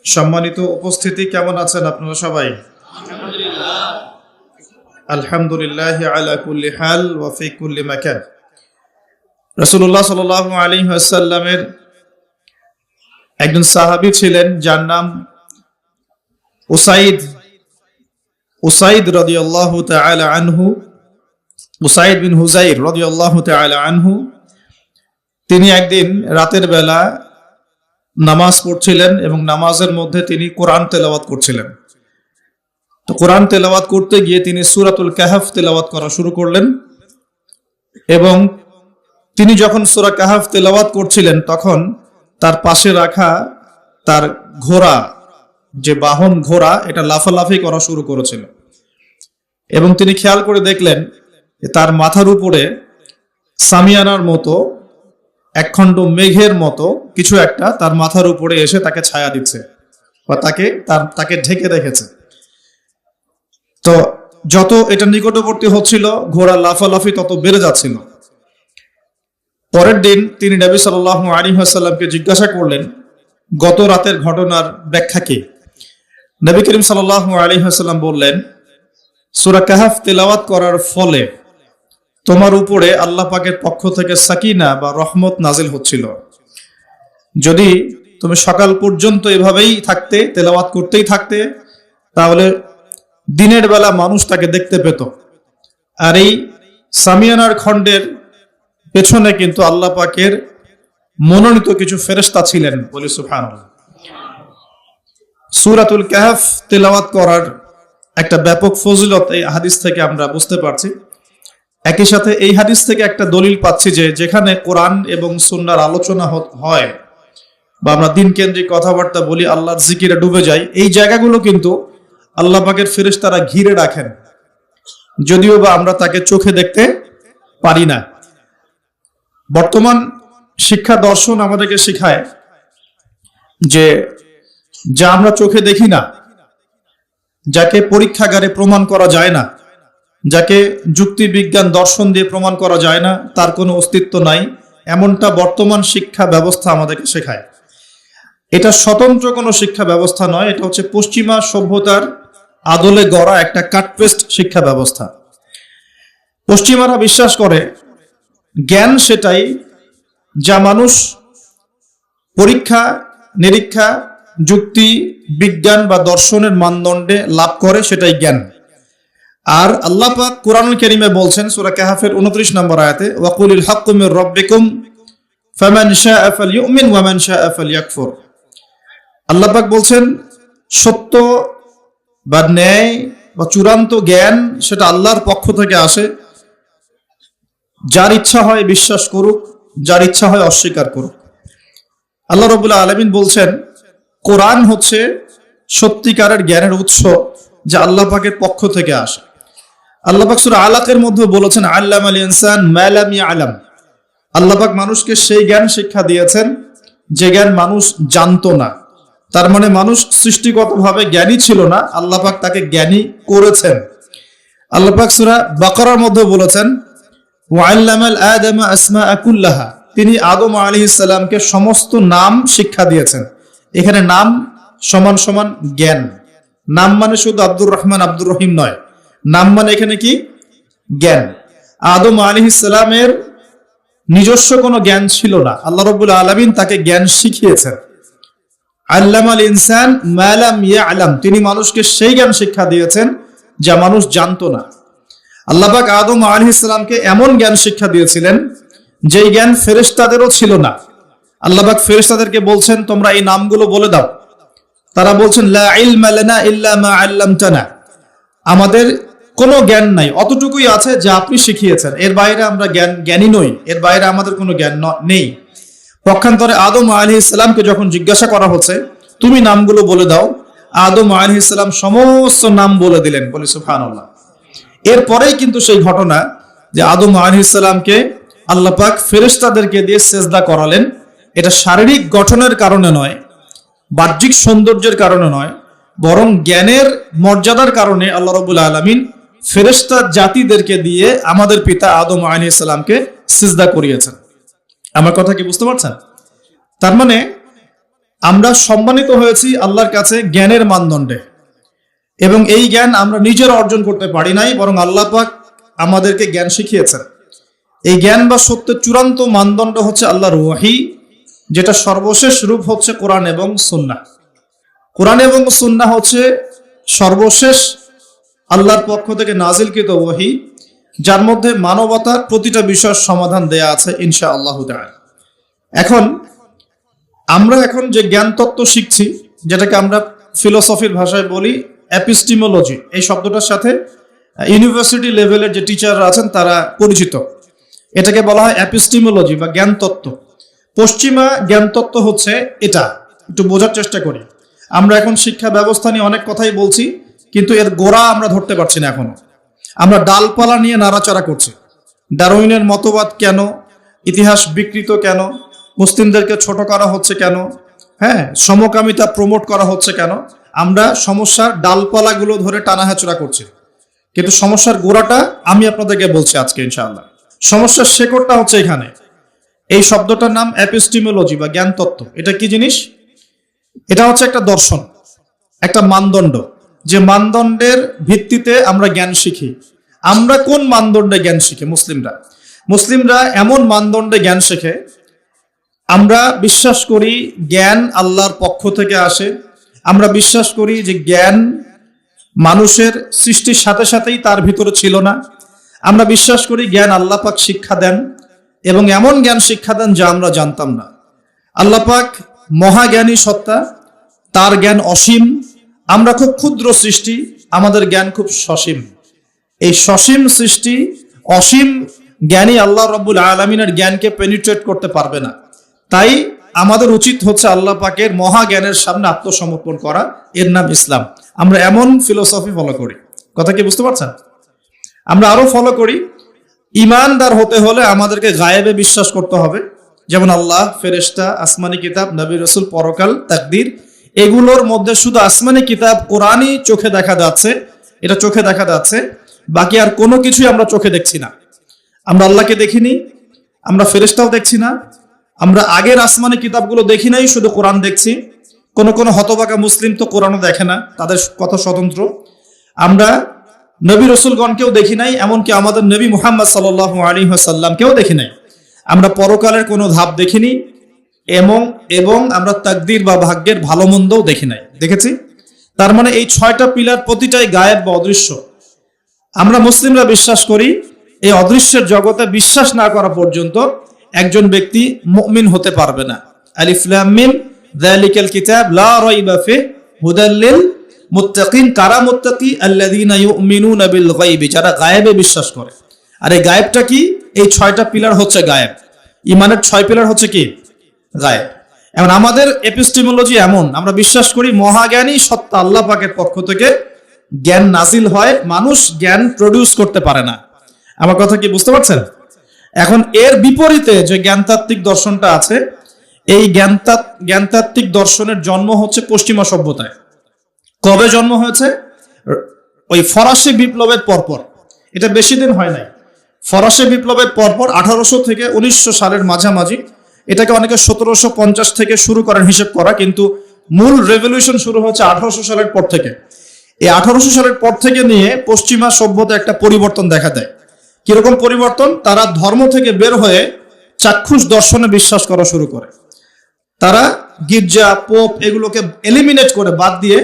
সম্মানিত উপস্থিতি, কেমন আছেন আপনারা সবাই? আলহামদুলিল্লাহ আলা কুল্লি হাল ওয়া ফি কুল্লি মাকান। রাসূলুল্লাহ সাল্লাল্লাহু আলাইহি ওয়াসাল্লামের একজন সাহাবী ছিলেন যার নাম উসাইদ রাদিয়াল্লাহু তাআলা আনহু, উসাইদ বিন হুযাইর রাদিয়াল্লাহু তাআলা আনহু। তিনি একদিন রাতের বেলা নামাজ পড়ছিলেন এবং নামাজের মধ্যে তিনি কোরআন তেলাওয়াত করছিলেন। তো কোরআন তেলাওয়াত করতে গিয়ে তিনি সূরাতুল কাহফ তেলাওয়াত করা শুরু করলেন এবং তিনি যখন সূরা কাহফ তেলাওয়াত করছিলেন তখন তার পাশে রাখা তার ঘোড়া, যে বাহন ঘোড়া, এটা লাফালাফি করা শুরু করেছিল এবং তিনি খেয়াল করে দেখলেন যে তার মাথার উপরে সামিয়ানার মতো একখণ্ড মেঘের মতো কিছু একটা তার মাথার উপরে এসে তাকে ছায়া দিচ্ছে বা তাকে ঢেকে রেখেছে। তো যত এটা নিকটবর্তী হচ্ছিল ঘোড়া লাফালাফি তত বেড়ে যাচ্ছিল। পরের দিন তিনি নবী সাল্লাল্লাহু আলাইহি ওয়াসাল্লামকে জিজ্ঞাসা করলেন গত রাতের ঘটনার ব্যাখ্যা কি। নবী করিম সাল্লাল্লাহু আলাইহি ওয়াসাল্লাম বললেন, সূরা কাহফ তেলাওয়াত করার ফলে তোমার উপরে আল্লাহ পাকের পক্ষ থেকে সাকিনা বা রহমত নাজিল হচ্ছিল। যদি তুমি সকাল পর্যন্ত এভাবেই থাকতে, তেলাওয়াত করতেই থাকতে, তাহলে দিনের বেলা মানুষ তাকে দেখতে পেত। আর এই সামিয়ানার খণ্ডের পেছনে কিন্তু আল্লাহ পাকের মনোনীত কিছু ফেরেশতা ছিলেন। বলি সুবহানাল্লাহ। সূরাতুল কাহফ তেলাওয়াত করার একটা ব্যাপক ফজিলত এই হাদিস থেকে আমরা বুঝতে পারছি। একই সাথে এই হাদিস থেকে একটা দলিল পাচ্ছি যে যেখানে কোরআন এবং সুন্নাহর আলোচনা হয় বা আমরা দিন কেন্দ্রিক কথাবার্তা বলি, আল্লাহর জিকিরে ডুবে যাই, এই জায়গাগুলো কিন্তু আল্লাহ পাকের ফেরেশতারা ঘিরে রাখেন, যদিও বা আমরা তাকে চোখে দেখতে পারি না। বর্তমান শিক্ষা দর্শন আমাদেরকে শেখায় যে যা আমরা চোখে দেখি না, যাকে পরীক্ষাগারে প্রমাণ করা যায় না, যাকে যুক্তি বিজ্ঞান দর্শন দিয়ে প্রমাণ করা যায় না, তার কোনো অস্তিত্ব নাই, এমনটা বর্তমান শিক্ষা ব্যবস্থা আমাদেরকে শেখায়। এটা স্বতন্ত্র কোনো শিক্ষা ব্যবস্থা নয়, এটা হচ্ছে পশ্চিমা সভ্যতার আদলে গড়া একটা কাটপেস্ট শিক্ষা ব্যবস্থা। পশ্চিমারা বিশ্বাস করে জ্ঞান সেটাই যা মানুষ পরীক্ষা নিরীক্ষা, যুক্তি বিজ্ঞান বা দর্শনের মানদণ্ডে লাভ করে, সেটাই জ্ঞান। আর আল্লাহ পাক কোরআনুল কারীমে বলছেন সূরা কাহফের 29 নম্বর আয়াতে, ওয়াকুলিল হাক্কু মির রাব্বিকুম ফামান শাআ ফালইউমিন ওয়া মান শাআ ফালইয়াকফুর। আল্লাহ পাক বলছেন সত্য বা ন্যায় বা চূড়ান্ত জ্ঞান সেটা আল্লাহর পক্ষ থেকে আসে। যার ইচ্ছা হয় বিশ্বাস করুক, যার ইচ্ছা হয় অস্বীকার করুক। আল্লাহ রাব্বুল আলামিন বলছেন কোরআন হচ্ছে সত্যিকারের জ্ঞানের উৎস যা আল্লাহ পাকের পক্ষ থেকে আসে। আল্লাহ পাক সূরা আলাকের মধ্যে বলেছেন আল্লামাল ইনসান মা লাম ইয়ালাম। আল্লাহ পাক মানুষকে সেই জ্ঞান শিক্ষা দিয়েছেন যে জ্ঞান মানুষ জানতো না। তার মানে মানুষ সৃষ্টিগতভাবে জ্ঞানী ছিল না, আল্লাহ পাক তাকে জ্ঞানী করেছেন। আল্লাহ পাক সূরা বাকারার মধ্যে বলেছেন ওয়া আল্লামাল আদামা আসমাআ কুল্লাহা। তিনি আদম আলাইহিস সালামকে সমস্ত নাম শিক্ষা দিয়েছেন। এখানে নাম সমান সমান জ্ঞান। নাম মানে শুধু আব্দুর রহমান আব্দুর রহিম নয়, নাম মানে এখানে কি জ্ঞান। আদম আলাইহিস সালামের নিজস্ব কোনো জ্ঞান ছিল না, আল্লাহ রাব্বুল আলামিন তাকে জ্ঞান শিখিয়েছেন। আল্লামাল ইনসান মা লাম ইয়ালাম, তিনি মানুষকে সেই জ্ঞান শিক্ষা দিয়েছেন যা মানুষ জানতো না। আল্লাহ পাক আদম আলাইহিস সালামকে এমন জ্ঞান শিক্ষা দিয়েছিলেন যেই জ্ঞান ফেরেশতাদেরও ছিল না। আল্লাহ পাক ফেরেশতাদেরকে বলছেন তোমরা এই নামগুলো বলে দাও। তারা বলছেন লা ইলমা লানা ইল্লা মা আল্লামতানা, আমাদের কোনো জ্ঞান নাই, অতটুকুই আছে যা আপনি শিখিয়েছেন, এর বাইরে আমরা জ্ঞানী নই, এর বাইরে আমাদের কোনো জ্ঞান নেই। পক্ষান্তরে আদম আলাইহিস সালামকে যখন জিজ্ঞাসা করা হচ্ছে তুমি নামগুলো বলে দাও, আদম আলাইহিস সালাম সমস্ত নাম বলে দিলেন। বলি সুবহানাল্লাহ। এরপরেই কিন্তু সেই ঘটনা যে আদম আলাইহিস সালামকে আল্লাহ পাক ফেরেশতাদেরকে দিয়ে সেজদা করালেন। এটা শারীরিক গঠনের কারণে নয়, বাহ্যিক সৌন্দর্যের কারণে নয়, বরং জ্ঞানের মর্যাদার কারণে আল্লাহ রাব্বুল আলামিন ফেরেশতা জাতিদেরকে দিয়ে আমাদের পিতা আদম আলাইহিস সালামকে সিজদা করিয়েছেন। আমার কথা কি বুঝতে পারছেন? তার মানে আমরা সম্মানিত হয়েছি আল্লাহর কাছে জ্ঞানের মানদণ্ডে, এবং এই জ্ঞান আমরা নিজের অর্জন করতে পারি নাই, বরং আল্লাহ পাক আমাদেরকে জ্ঞান শিখিয়েছেন। এই জ্ঞান বা সত্যের চূড়ান্ত মানদণ্ড হচ্ছে আল্লাহর ওয়াহি, যেটা সর্বশেষ রূপ হচ্ছে কোরআন এবং সুন্নাহ। কোরআন এবং সুন্নাহ হচ্ছে সর্বশেষ আল্লাহর পক্ষ থেকে নাজিলকৃত ওয়াহি, যার মধ্যে মানবতার প্রতিটা বিষয়ের সমাধান দেয়া আছে ইনশাআল্লাহ তাআলা। আমরা এখন যে জ্ঞান তত্ত্ব শিখছি, যেটাকে আমরা ফিলোসফির ভাষায় বলি এপিস্টিমোলজি, এই শব্দটার সাথে ইউনিভার্সিটি লেভেলের যে টিচাররা আছেন তারা পরিচিত। এটাকে বলা হয় এপিস্টিমোলজি বা জ্ঞান তত্ত্ব। পশ্চিমা জ্ঞান তত্ত্ব হচ্ছে এটা, একটু বোঝার চেষ্টা করি। আমরা এখন শিক্ষা ব্যবস্থা নিয়ে অনেক কথাই বলছি, কিন্তু এর গোড়া আমরা ধরতে পারছি না এখনো। আমরা ডালপালা নিয়ে নাড়াচাড়া করছি। ডারউইনের মতবাদ কেন, ইতিহাস বিকৃত কেন, মুসলিমদেরকে ছোট করা হচ্ছে কেন, সমকামিতা প্রমোট করা হচ্ছে কেন, আমরা সমস্যার ডালপালাগুলো ধরে টানাহেচড়া করছি, কিন্তু সমস্যার গোড়াটা আমি আপনাদেরকে বলছি আজকে ইনশাআল্লাহ। সমস্যার শেকড়টা হচ্ছে এখানে। এই শব্দটার নাম এপিস্টিমোলজি বা জ্ঞান তত্ত্ব। এটা কি জিনিস? এটা হচ্ছে একটা দর্শন, একটা মানদণ্ড, যে মানদণ্ডের ভিত্তিতে আমরা জ্ঞান শিখি। আমরা কোন মানদণ্ডে জ্ঞান শিখি? মুসলিমরা এমন মানদণ্ডে জ্ঞান শেখে, আমরা বিশ্বাস করি জ্ঞান আল্লাহর পক্ষ থেকে আসে। আমরা বিশ্বাস করি যে জ্ঞান মানুষের সৃষ্টির সাথে সাথেই তার ভিতরে ছিল না। আমরা বিশ্বাস করি জ্ঞান আল্লাহ পাক শিক্ষা দেন, এবং এমন জ্ঞান শিক্ষা দেন যা আমরা জানতাম না। আল্লাহ পাক মহাজ্ঞানী সত্তা, তার জ্ঞান অসীম। আমরা খুব ক্ষুদ্র সৃষ্টি, আমাদের জ্ঞান খুব সসীম। এই সসীম সৃষ্টি, অসীম জ্ঞানী আল্লাহ রাব্বুল আলামিনের জ্ঞানকে পেনিট্রেট করতে পারবে না। তাই আমাদের উচিত হচ্ছে আল্লাহ পাকের মহাজ্ঞানের সামনে আত্মসমর্পণ করা। এর নাম ইসলাম। আমরা এমন ফিলোসফি ফলো করি। কথা কি বুঝতে পারছেন? আমরা আরো ফলো করি, ইমানদার হতে হলে আমাদেরকে গায়েবে বিশ্বাস করতে হবে, যেমন আল্লাহ, ফেরেশতা, আসমানি কিতাব, নবী রাসূল, পরকাল, তাকদীর। এগুলোর মধ্যে শুধু আসমানি কিতাব কোরআনই চোখে দেখা যাচ্ছে, এটা চোখে দেখা যাচ্ছে, বাকি আর কোনো কিছুই আমরা চোখে দেখছি না। আমরা আল্লাহকে দেখিনি, আমরা ফেরেশতাও দেখছি না, আমরা আগের আসমানি কিতাবগুলো দেখি নাই, শুধু কোরআন দেখছি। কোন হতবাকা মুসলিম তো কোরআনও দেখে না, তাদের কথা স্বতন্ত্র। আমরা নবী রসুলগণকেও দেখি নাই, এমনকি আমাদের নবী মুহাম্মদ সাল্লাল্লাহু আলাইহি ওয়াসাল্লামকেও দেখি নাই। আমরা পরকালের কোনো ধাপ দেখিনি, এবং আমরা তাকদীর বা ভাগ্যের ভালো মন্দও দেখি নাই। দেখেছি? তার মানে এই 6টা পিলার প্রতিটাই গায়েব বা অদৃশ্য। আমরা মুসলিমরা বিশ্বাস করি এই অদৃশ্যের জগতে বিশ্বাস না করা পর্যন্ত একজন ব্যক্তি মুমিন হতে পারবে না। আলিফ লাম মিম যালিকাল কিতাব লা রাইবা ফিহি হুদাল লিল মুত্তাকিন। কারা মুত্তাকি? আল্লাযীনা ইউমিনুনা বিল গায়বি, যারা গায়েবে বিশ্বাস করে। আর এই গায়েবটা কি? এই 6টা পিলার হচ্ছে গায়েব। ইমানের 6 পিলার হচ্ছে কি? গায়েব। এখন আমাদের এপিস্টিমোলজি এমন, আমরা বিশ্বাস করি মহাজ্ঞানী সত্তা আল্লাহ পাকের পক্ষ থেকে জ্ঞান নাজিল হয়, মানুষ জ্ঞান প্রডিউস করতে পারে না। আমার কথা কি বুঝতে পারছেন? এখন এর বিপরীতে যে জ্ঞানতাত্ত্বিক দর্শনটা আছে, এই জ্ঞানতাত্ত্বিক দর্শনের জন্ম হচ্ছে পশ্চিমা সভ্যতায়। কবে জন্ম হয়েছে? ওই ফরাসি বিপ্লবের পরপর। এটা বেশি দিন হয় নাই। ফরাসি বিপ্লবের পরপর 1800 থেকে 1900 সালের মাঝামাঝি, এটাকে অনেকে 1750 থেকে শুরু করেন হিসেব করা, কিন্তু মূল রেভলিউশন শুরু হচ্ছে 1800 সালের পর থেকে। এই 1800 সালের পর থেকে নিয়ে পশ্চিমা সভ্যতা একটা পরিবর্তন দেখা দেয়। কিরকম পরিবর্তন? তারা ধর্ম থেকে বের হয়ে চাক্ষুষ দর্শনে বিশ্বাস করা শুরু করে। তারা গির্জা, পোপ এগুলোকে এলিমিনেট করে, বাদ দিয়ে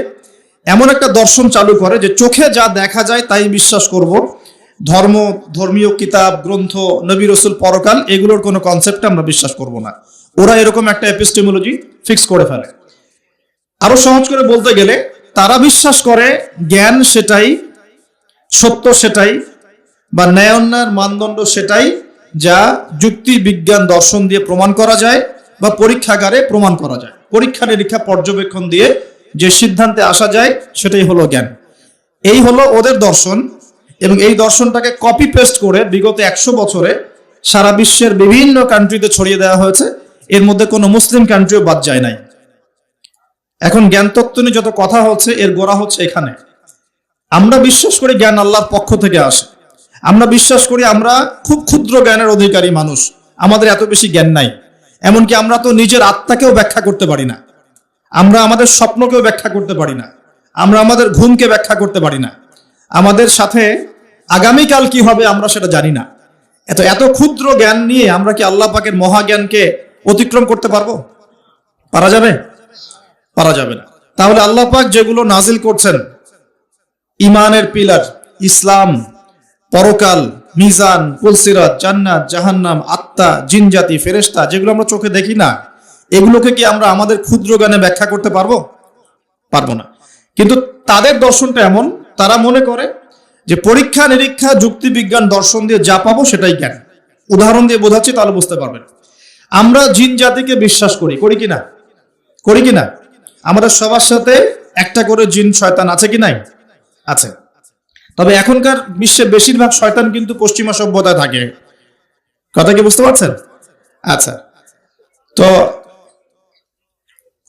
এমন একটা দর্শন চালু করে যে চোখে যা দেখা যায় তাই বিশ্বাস করব। ধর্মীয় কিতাব, গ্রন্থ, নবী রাসূল, পরকাল এগুলোর কোনো কনসেপ্ট আমরা বিশ্বাস করব না। ওরা এরকম একটা এপিস্টেমোলজি ফিক্স করে ফেলে। আরো সহজ করে বলতে গেলে, তারা বিশ্বাস করে জ্ঞান সেটাই, সত্য সেটাই, বা ন্যায় অন্যায়ের মানদণ্ড সেটাই যা যুক্তি, বিজ্ঞান, দর্শন দিয়ে প্রমাণ করা যায় বা পরীক্ষাগারে প্রমাণ করা যায়। পরীক্ষা নিরীক্ষা পর্যবেক্ষণ দিয়ে যে সিদ্ধান্তে আসা যায় সেটাই হলো জ্ঞান। এই হলো ওদের দর্শন, এবং এই দর্শনটাকে কপি পেস্ট করে বিগত 100 বছরে সারা বিশ্বের বিভিন্ন কান্ট্রিতে ছড়িয়ে দেওয়া হয়েছে। এর মধ্যে কোনো মুসলিম কান্ট্রিও বাদ যায় নাই। এখন জ্ঞান তত্ত্ব নিয়ে যত কথা হচ্ছে, এর গোড়া হচ্ছে এখানে। আমরা বিশ্বাস করি জ্ঞান আল্লাহর পক্ষ থেকে আসে। আমরা বিশ্বাস করি আমরা খুব ক্ষুদ্র জ্ঞানের অধিকারী মানুষ, আমাদের এত বেশি জ্ঞান নাই। এমনকি আমরা তো নিজের আত্মাকেও ব্যাখ্যা করতে পারি না। আমরা আমাদের স্বপ্নকেও ব্যাখ্যা করতে পারি না, আমরা আমাদের ঘুমকে ব্যাখ্যা করতে পারি না, আমাদের সাথে আগামীকাল কি হবে আমরা সেটা জানি না। এত ক্ষুদ্র জ্ঞান নিয়ে আমরা কি আল্লাহ পাকের মহাজ্ঞানকে অতিক্রম করতে পারবো? পারা যাবে? পারা যাবে না। তাহলে আল্লাহ পাক যেগুলো নাজিল করছেন, ইমানের পিলার, ইসলাম, পরকাল, মিজান, পুলসিরাত, জান্নাত, জাহান্নাম, আত্মা, জিনজাতি, ফেরেশতা, যেগুলো আমরা চোখে দেখি না, এগুলোকে কি আমরা আমাদের ক্ষুদ্র জ্ঞানে ব্যাখ্যা করতে পারবো? পারবো না। কিন্তু তাদের দর্শনটা এমন, তারা মনে করে যে পরীক্ষা নিরীক্ষা, যুক্তি বিজ্ঞান, দর্শন দিয়ে যা পাবো সেটাই জ্ঞান। উদাহরণ দিয়ে বোঝাচ্ছি, তাহলে বুঝতে পারবেন। আমরা জিন জাতিকে বিশ্বাস করি, করি কিনা? করি কিনা? আমাদের সবার সাথে একটা করে জিন শয়তান আছে কি নাই? আছে। তবে এখনকার বিশ্বে বেশিরভাগ শয়তান কিন্তু পশ্চিমা সভ্যতায় থাকে। কথা কি বুঝতে পারছেন? আচ্ছা, তো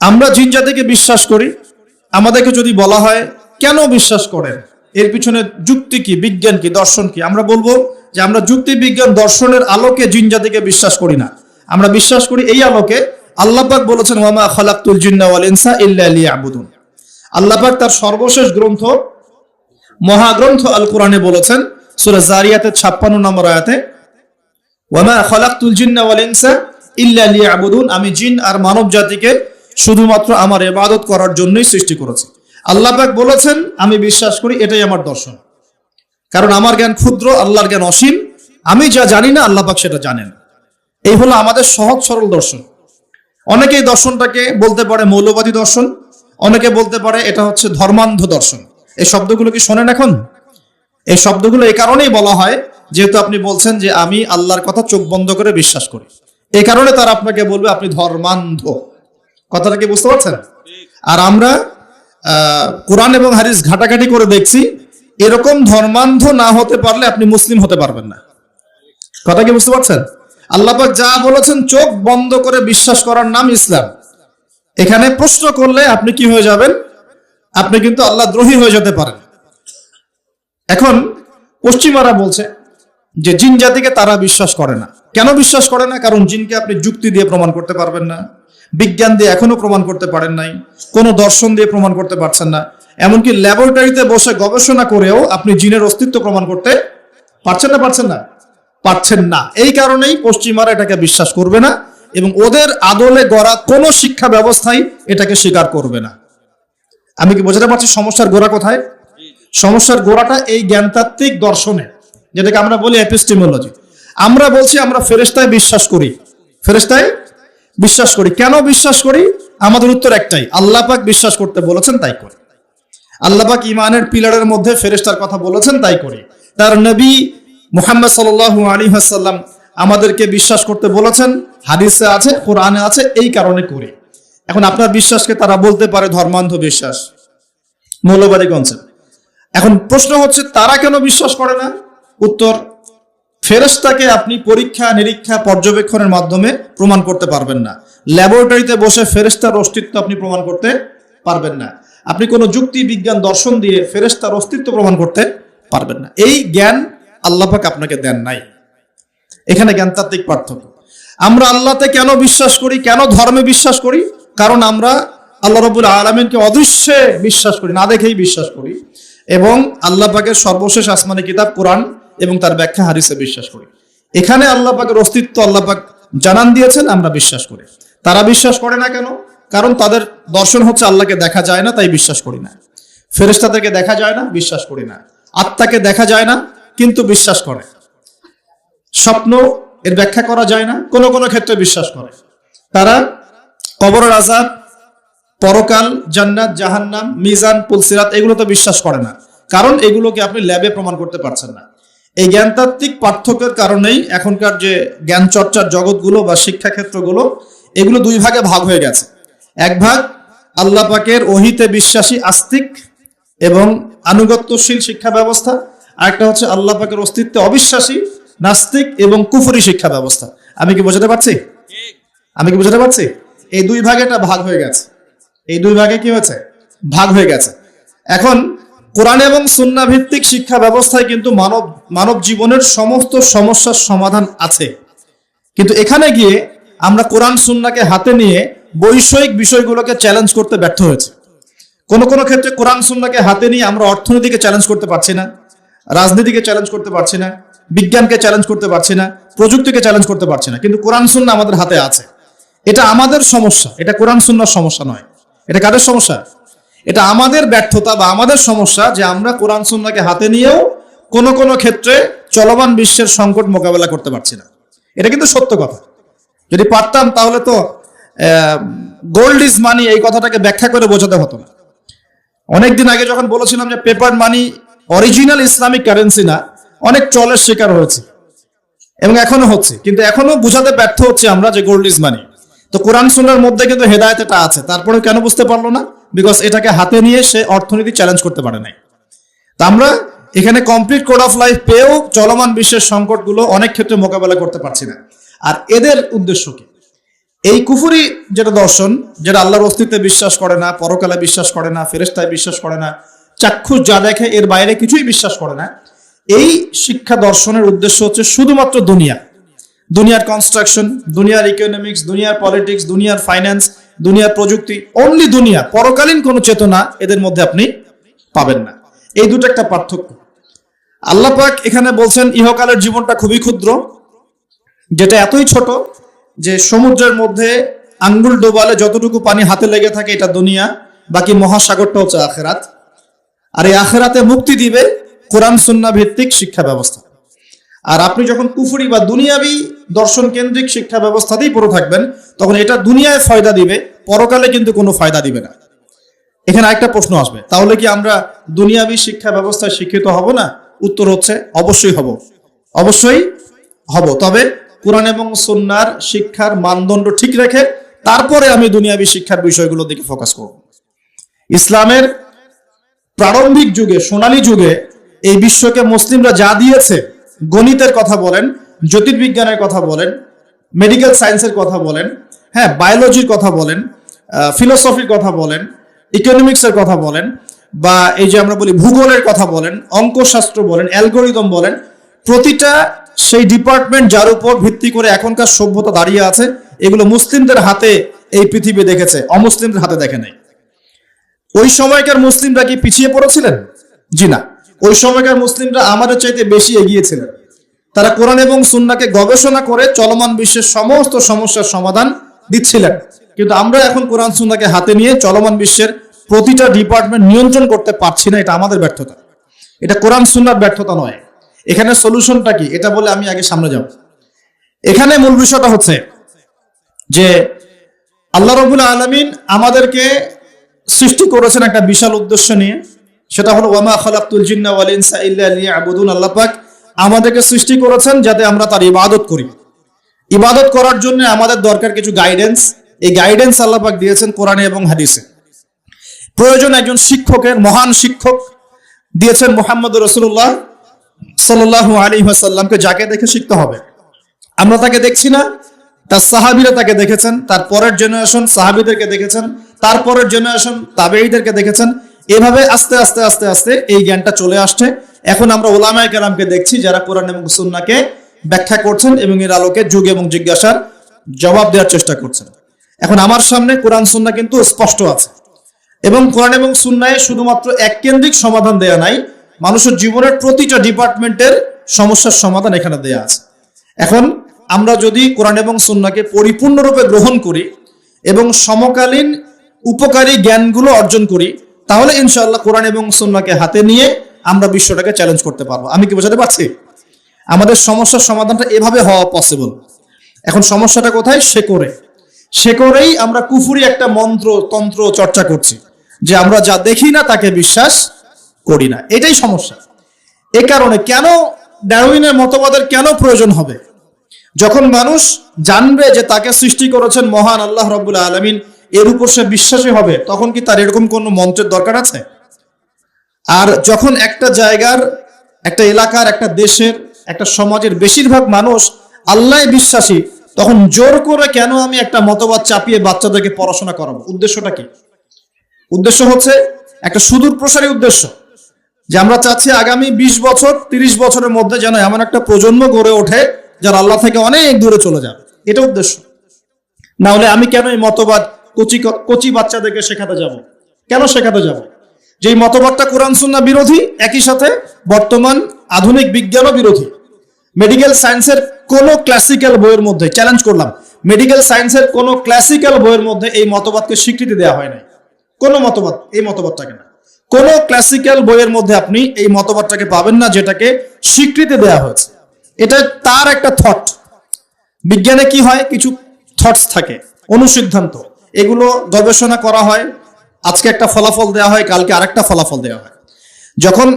আমরা জিন জাতিকে বিশ্বাস করি। আমাদেরকে যদি বলা হয় কেন বিশ্বাস করেন, এর পিছনে যুক্তি কি, বিজ্ঞান কি, দর্শন কি, আমরা বলবো যে আমরা যুক্তি বিজ্ঞান দর্শনের আলোকে জিন জাতিকে বিশ্বাস করি না। আমরা বিশ্বাস করি এই আলোকে, আল্লাহ পাক বলেছেন ওয়ামা খালাকতুল জিন্না ওয়াল ইনসা ইল্লা লিয়াবুদুন। আল্লাহ পাক তার সর্বশেষ গ্রন্থ, মহাগ্রন্থ আল কোরআনে বলেছেন সূরা জারিয়াতের 56 নম্বর আয়াতে, ওয়ামা খালাকতুল জিন্না ওয়াল ইনসা ইল্লা লিয়াবুদুন, আমি জিন আর মানব জাতিকে শুধুমাত্র আমার ইবাদত করার জন্যই সৃষ্টি করেছি। আল্লাহ পাক বলেছেন আমি বিশ্বাস করি, এটাই আমার দর্শন। কারণ আমার জ্ঞান ক্ষুদ্র, আল্লাহর জ্ঞান অসীম। আমি যা জানি না আল্লাহ পাক সেটা জানেন। এই হলো আমাদের সহজ সরল দর্শন। অনেকেই দর্শনটাকে বলতে পারে মৌলবাদী দর্শন, অনেকে বলতে পারে এটা হচ্ছে ধর্মান্ধ দর্শন। এই শব্দগুলো কি শোনেন এখন? এই শব্দগুলো এই কারণেই বলা হয় যেহেতু আপনি বলছেন যে আমি আল্লাহর কথা চোখ বন্ধ করে বিশ্বাস করি, এই কারণে তারা আপনাকে বলবে আপনি ধর্মান্ধ। কথাটা কি বুঝতে পারছেন? আর আমরা কোরআন এবং হাদিস ঘাটাঘাটি করে দেখছি, এরকম ধর্মান্ধ না হতে পারলে আপনি মুসলিম হতে পারবেন না। কথা কি বুঝতে পারছেন? আল্লাহ পাক যা বলেছেন চোখ বন্ধ করে বিশ্বাস করার নাম ইসলাম। এখানে প্রশ্ন করলে আপনি কি হয়ে যাবেন? আপনি কিন্তু আল্লাহ দ্রোহী হয়ে যেতে পারেন। এখন পশ্চিমারা বলছে যে জিন জাতিকে তারা বিশ্বাস করে না। কেন বিশ্বাস করে না? কারণ জিনকে আপনি যুক্তি দিয়ে প্রমাণ করতে পারবেন না, বিজ্ঞান দিয়ে এখনো প্রমাণ করতে পারেন নাই, কোনো দর্শন দিয়ে প্রমাণ করতে পারছেন না। এমনকি ল্যাবরেটরিতে বসে গবেষণা করেও আপনি জিনের অস্তিত্ব প্রমাণ করতে পারছেন না, পারছেন না। এই কারণেই পশ্চিমারা এটাকে বিশ্বাস করবে না এবং ওদের আদলে গড়া কোনো শিক্ষা ব্যবস্থাই এটাকে স্বীকার করবে না। আমি কি বোঝাতে পারছি সমস্যার গোড়া কোথায়? সমস্যার গোড়াটা এই জ্ঞানতাত্ত্বিক দর্শনে, যেটাকে আমরা বলি এপিস্টেমোলজি। আমরা বলছি আমরা ফেরেশতায় বিশ্বাস করি, ফেরেশতায় বিশ্বাস করি। কেন বিশ্বাস করি? আমাদের উত্তর একটাই, আল্লাহ পাক বিশ্বাস করতে বলেছেন তাই করি। আল্লাহ পাক ইমানের পিলারের মধ্যে ফেরেশতার কথা বলেছেন তাই করি। তার নবী মুহাম্মদ সাল্লাল্লাহু আলাইহি ওয়াসাল্লাম আমাদেরকে বিশ্বাস করতে বলেছেন, হাদিসে আছে, কোরআনে আছে, এই কারণে করি। এখন আপনার বিশ্বাসকে তারা বলতে পারে ধর্মান্ধ বিশ্বাস, মৌলবাদী কনসেপ্ট। এখন প্রশ্ন হচ্ছে তারা কেন বিশ্বাস করে না? উত্তর, ফেরেশতাকে আপনি পরীক্ষা নিরীক্ষা পর্যবেক্ষণের মাধ্যমে প্রমাণ করতে পারবেন না। ল্যাবরেটরিতে বসে ফেরেশতার অস্তিত্ব আপনি প্রমাণ করতে পারবেন না। আপনি কোনো যুক্তি বিজ্ঞান দর্শন দিয়ে ফেরেশতার অস্তিত্ব প্রমাণ করতে পারবেন না। এই জ্ঞান আল্লাহ পাক আপনাকে দেন নাই। এখানে জ্ঞানতাত্ত্বিক পার্থক্য। আমরা আল্লাহতে কেন বিশ্বাস করি, কেন ধর্মে বিশ্বাস করি? কারণ আমরা আল্লাহ রাব্বুল আলামিনকে অদৃশ্যে বিশ্বাস করি, না দেখেই বিশ্বাস করি, এবং আল্লাহ পাকের সর্বশেষ আসমানি কিতাব কোরআন এবং তার ব্যাখ্যা হাদিসে বিশ্বাস করি। এখানে আল্লাহ পাকের অস্তিত্ব আল্লাহ পাক জানান দিয়েছেন, আমরা বিশ্বাস করি। তারা বিশ্বাস করে না কেন? কারণ তাদের দর্শন হচ্ছে আল্লাহকে দেখা যায় না, তাই বিশ্বাস করি না। ফেরেশতাদেরকে দেখা যায় না, বিশ্বাস করি না। আত্মাকে দেখা যায় না কিন্তু বিশ্বাস করে। স্বপ্ন এর ব্যাখ্যা করা যায় না, কোনো কোনো ক্ষেত্রে বিশ্বাস করে। তারা কবরের আযাব, পরকাল, জান্নাত, জাহান্নাম, মিজান, পুলসিরাত এগুলো তো বিশ্বাস করে না, কারণ এগুলোকে আপনি ল্যাবে প্রমাণ করতে পারছেন না। এই জ্ঞানতাত্ত্বিক পার্থক্যের কারণেই এখনকার যে জ্ঞান চর্চার জগৎগুলো বা শিক্ষাক্ষেত্রগুলো, এগুলো দুই ভাগে ভাগ হয়ে গেছে। এক ভাগ আল্লাহ পাকের ওহিতে বিশ্বাসী আস্তিক এবং আনুগত্যশীল শিক্ষা ব্যবস্থা, আরেকটা হচ্ছে আল্লাহ পাকের অস্তিত্বে অবিশ্বাসী নাস্তিক এবং কুফরি শিক্ষা ব্যবস্থা। আমি কি বোঝাতে পারছি? এই দুই ভাগে এটা ভাগ হয়ে গেছে। এই দুই ভাগে কি হয়েছে? ভাগ হয়ে গেছে। এখন কোরআন এবং সুন্নাহ ভিত্তিক শিক্ষা ব্যবস্থায় কিন্তু মানব জীবনের সমস্ত সমস্যার সমাধান আছে। কিন্তু এখানে গিয়ে আমরা কোরআন সুন্নাহকে হাতে নিয়ে বৈষয়িক বিষয়গুলোকে চ্যালেঞ্জ করতে ব্যর্থ হয়েছে। কোন কোন ক্ষেত্রে কোরআন সুন্নাহকে হাতে নিয়ে আমরা অর্থনীতিকে চ্যালেঞ্জ করতে পারছি না, রাজনীতিকে চ্যালেঞ্জ করতে পারছি না, বিজ্ঞানকে চ্যালেঞ্জ করতে পারছি না, প্রযুক্তিকে চ্যালেঞ্জ করতে পারছি না, কিন্তু কোরআন সুন্নাহ আমাদের হাতে আছে। এটা আমাদের সমস্যা, এটা কোরআন সুন্নাহর সমস্যা নয়। এটা কাদের সমস্যা? এটা আমাদের ব্যর্থতা বা আমাদের সমস্যা যে আমরা কোরআন সুন্নাহকে হাতে নিয়েও কোন কোন ক্ষেত্রে চলমান বিশ্বের সংকট মোকাবেলা করতে পারছি না। এটা কিন্তু সত্য কথা। যদি পারতাম তাহলে তো গোল্ড ইজ মানি এই কথাটাকে ব্যাখ্যা করে বোঝাতে হতো না। অনেকদিন আগে যখন বলেছিলাম যে পেপার মানি অরিজিনাল ইসলামিক কারেন্সি না, অনেক ট্রলের শিকার হয়েছে এবং এখনো হচ্ছে, কিন্তু এখনো বোঝাতে ব্যর্থ হচ্ছে আমরা যে গোল্ড ইজ মানি। তো কোরআন সুন্নাহর মধ্যে কিন্তু হেদায়েত এটা আছে, তারপরে কেন বুঝতে পারলো না? বিকজ এটাকে হাতে নিয়ে সে অর্থনীতি চ্যালেঞ্জ করতে পারে নাই। তা আমরা এখানে কমপ্লিট কোড অফ লাইফ পেয়েও চলমান বিশ্বের সংকটগুলো অনেক ক্ষেত্রে মোকাবেলা করতে পারছি না। আর এদের উদ্দেশ্য কি? এই কুফরি যেটা দর্শন, যেটা আল্লাহর অস্তিত্বে বিশ্বাস করে না, পরকালে বিশ্বাস করে না, ফেরেশতায় বিশ্বাস করে না, চাক্ষুষ যা দেখে এর বাইরে কিছুই বিশ্বাস করে না, এই শিক্ষা দর্শনের উদ্দেশ্য হচ্ছে শুধুমাত্র দুনিয়ার কনস্ট্রাকশন, দুনিয়ার ইকোনমিক্স, দুনিয়ার পলিটিক্স, দুনিয়ার ফাইন্যান্স, দুনিয়ার প্রযুক্তি, অনলি দুনিয়া। পরকালীন কোনো চেতনা এদের মধ্যে আপনি পাবেন না। এই দুটো একটা পার্থক্য। আল্লাহ পাক এখানে বলছেন ইহকালের জীবনটা খুবই ক্ষুদ্র, যেটা এতই ছোট যে সমুদ্রের মধ্যে আঙ্গুল ডোবালে যতটুকু পানি হাতে লেগে থাকে এটা দুনিয়া, বাকি মহাসাগরটা হচ্ছে আখেরাত। আর এই আখেরাতে মুক্তি দিবে কোরআন সুন্নাহ ভিত্তিক শিক্ষা ব্যবস্থা। আর আপনি যখন কুফরি বা দুনিয়াবি দর্শন কেন্দ্রিক শিক্ষা ব্যবস্থাতেই পড়ে থাকবেন, তখন এটা দুনিয়ায় ফায়দা দিবে, পরকালে কিন্তু কোনো ফায়দা দিবে না। এখানে আরেকটা প্রশ্ন আসবে, তাহলে কি আমরা দুনিয়াবি শিক্ষা ব্যবস্থায় শিক্ষিত হব না? উত্তর হচ্ছে অবশ্যই হব, অবশ্যই হব। তবে কোরআন এবং সুন্নাহর শিক্ষার মানদণ্ড ঠিক রেখে তারপরে আমি দুনিয়াবি শিক্ষার বিষয়গুলোর দিকে ফোকাস করব। ইসলামের প্রারম্ভিক যুগে, সোনালী যুগে এই বিশ্বকে মুসলিমরা যা দিয়েছে, গণিতের কথা বলেন, জ্যোতির্বিজ্ঞানের কথা বলেন, মেডিকেল সায়েন্সের কথা বলেন, হ্যাঁ, বায়োলজির কথা বলেন, ফিলোসফির কথা বলেন, ইকোনমিক্সের কথা বলেন, বা এই যে আমরা বলি ভূগোলের কথা বলেন, অঙ্কশাস্ত্র বলেন, অ্যালগোরিদম বলেন, প্রতিটা সেই ডিপার্টমেন্ট যার উপর ভিত্তি করে এখনকার সভ্যতা দাঁড়িয়ে আছে, এগুলো মুসলিমদের হাতে এই পৃথিবী দেখেছে, অমুসলিমদের হাতে দেখে নাই। ওই সময়কার মুসলিমরা কি পিছিয়ে পড়েছিলেন? জি না, ওই সময়কার মুসলিমরা আমাদের চাইতে বেশি এগিয়েছিলেন। তারা কোরআন এবং সুন্নাহকে গবেষণা করে চলমান বিশ্বের সমস্ত সমস্যার সমাধান দিচ্ছিলেন। কিন্তু আমরা এখন কোরআন সুন্নাহকে হাতে নিয়ে চলমান বিশ্বের প্রতিটা ডিপার্টমেন্ট নিয়ন্ত্রণ করতে পারছি না। এটা আমাদের ব্যর্থতা, এটা কোরআন সুন্নাহর ব্যর্থতা নয়। এখানে সলিউশনটা কি, এটা বলে আমি আগে সামনে যাব। এখানে মূল বিষয়টা হচ্ছে যে আল্লাহ রাব্বুল আলামিন আমাদেরকে সৃষ্টি করেছেন একটা বিশাল উদ্দেশ্য নিয়ে, সেটা হলো ওয়ামা খালাকতুল জিন্না ওয়াল ইনসা ইল্লা লিয়াবুদুন। আল্লাহ পাক আমাদেরকে সৃষ্টি করেছেন যাতে আমরা তার ইবাদত করি। ইবাদত করার জন্য আমাদের দরকার কিছু গাইডেন্স। এই গাইডেন্স আল্লাহ পাক দিয়েছেন কোরআনে এবং হাদিসে। প্রয়োজন একজন শিক্ষকের, মহান শিক্ষক দিয়েছেন মুহাম্মদ রাসূলুল্লাহ সাল্লাল্লাহু আলাইহি ওয়াসাল্লামকে, যাকে দেখে শিখতে হবে। আমরা তাকে দেখছি না, তার সাহাবীরা তাকে দেখেছেন, তার পরের জেনারেশন সাহাবীদেরকে দেখেছেন, তারপরের জেনারেশন তাবেঈদেরকে দেখেছেন। এভাবে আস্তে আস্তে আস্তে আস্তে এই জ্ঞানটা চলে আসছে। এখন আমরা উলামায়ে কেরামকে দেখছি যারা কোরআন এবং সুন্নাহকে ব্যাখ্যা করছেন এবং এর আলোকে যুগ এবং জিজ্ঞাসার জবাব দেওয়ার চেষ্টা করছেন। এখন আমার সামনে কোরআন সুন্নাহ কিন্তু স্পষ্ট আছে, এবং কোরআন এবং সুন্নাহে শুধুমাত্র এক কেন্দ্রিক সমাধান দেয়া নাই, মানুষের জীবনের প্রতিটা ডিপার্টমেন্টের সমস্যার সমাধান এখানে দেয়া আছে। এখন আমরা যদি কোরআন এবং সুন্নাহকে পরিপূর্ণরূপে গ্রহণ করি এবং সমকালীন উপকারী জ্ঞানগুলো অর্জন করি, তাহলে ইনশাআল্লাহ কোরআন এবং সুন্নাহকে হাতে নিয়ে আমরা বিশ্বটাকে চ্যালেঞ্জ করতে পারবো। আমি কি বোঝাতে পারছি? আমাদের সমস্যার সমাধানটা এভাবে হওয়া পসিবল। এখন সমস্যাটা কোথায়? শেকড়েই আমরা কুফরি একটা মন্ত্র তন্ত্র চর্চা করছি, যে আমরা যা দেখি না তাকে বিশ্বাস করি না। এটাই সমস্যা। এ কারণে কেন ডারউইনের মতবাদের কেন প্রয়োজন হবে? যখন মানুষ জানবে যে তাকে সৃষ্টি করেছেন মহান আল্লাহ রাব্বুল আলামিন, এর উপর সে বিশ্বাসী হবে, তখন কি তার এরকম কোনো মন্ত্রের দরকার আছে? আর যখন একটা জায়গার, একটা এলাকার, একটা দেশের, একটা সমাজের বেশিরভাগ মানুষ আল্লাহ বিশ্বাসী, তখন জোর করে কেন আমি একটা মতবাদ চাপিয়ে বাচ্চাদেরকে পড়াশোনা করাবো? উদ্দেশ্যটা কি? উদ্দেশ্য হচ্ছে একটা সুদূর প্রসারী উদ্দেশ্য, যে আমরা চাচ্ছি আগামী 20 বছর 30 বছরের মধ্যে যেন এমন একটা প্রজন্ম গড়ে ওঠে যারা আল্লাহ থেকে অনেক দূরে চলে যাবে। এটা উদ্দেশ্য। না হলে আমি কেন এই মতবাদ কচি কচি বাচ্চাদেরকে শেখাতে যাব। কেন শেখাতে যাব? যেই মতবাদটা কোরআন সুন্নাহ বিরোধী, একই সাথে বর্তমান আধুনিক বিজ্ঞানও বিরোধী। মেডিকেল সায়েন্সের কোন ক্লাসিক্যাল বইয়ের মধ্যে, চ্যালেঞ্জ করলাম, মেডিকেল সায়েন্সের কোন ক্লাসিক্যাল বইয়ের মধ্যে এই মতবাদকে স্বীকৃতি দেওয়া হয় নাই। কোন মতবাদ, এই মতবাদটাকে না, কোন ক্লাসিক্যাল বইয়ের মধ্যে আপনি এই মতবাদটাকে পাবেন না যেটাকে স্বীকৃতি দেওয়া হয়েছে। এটা তার একটা থট। বিজ্ঞানে কি হয়, কিছু থটস থাকে, অনুসিদ্ধান্ত, এগুলো গবেষণা করা হয়, আজকে একটা ফলাফল দেওয়া হয়, কালকে আরেকটা ফলাফল দেওয়া হয়। যখন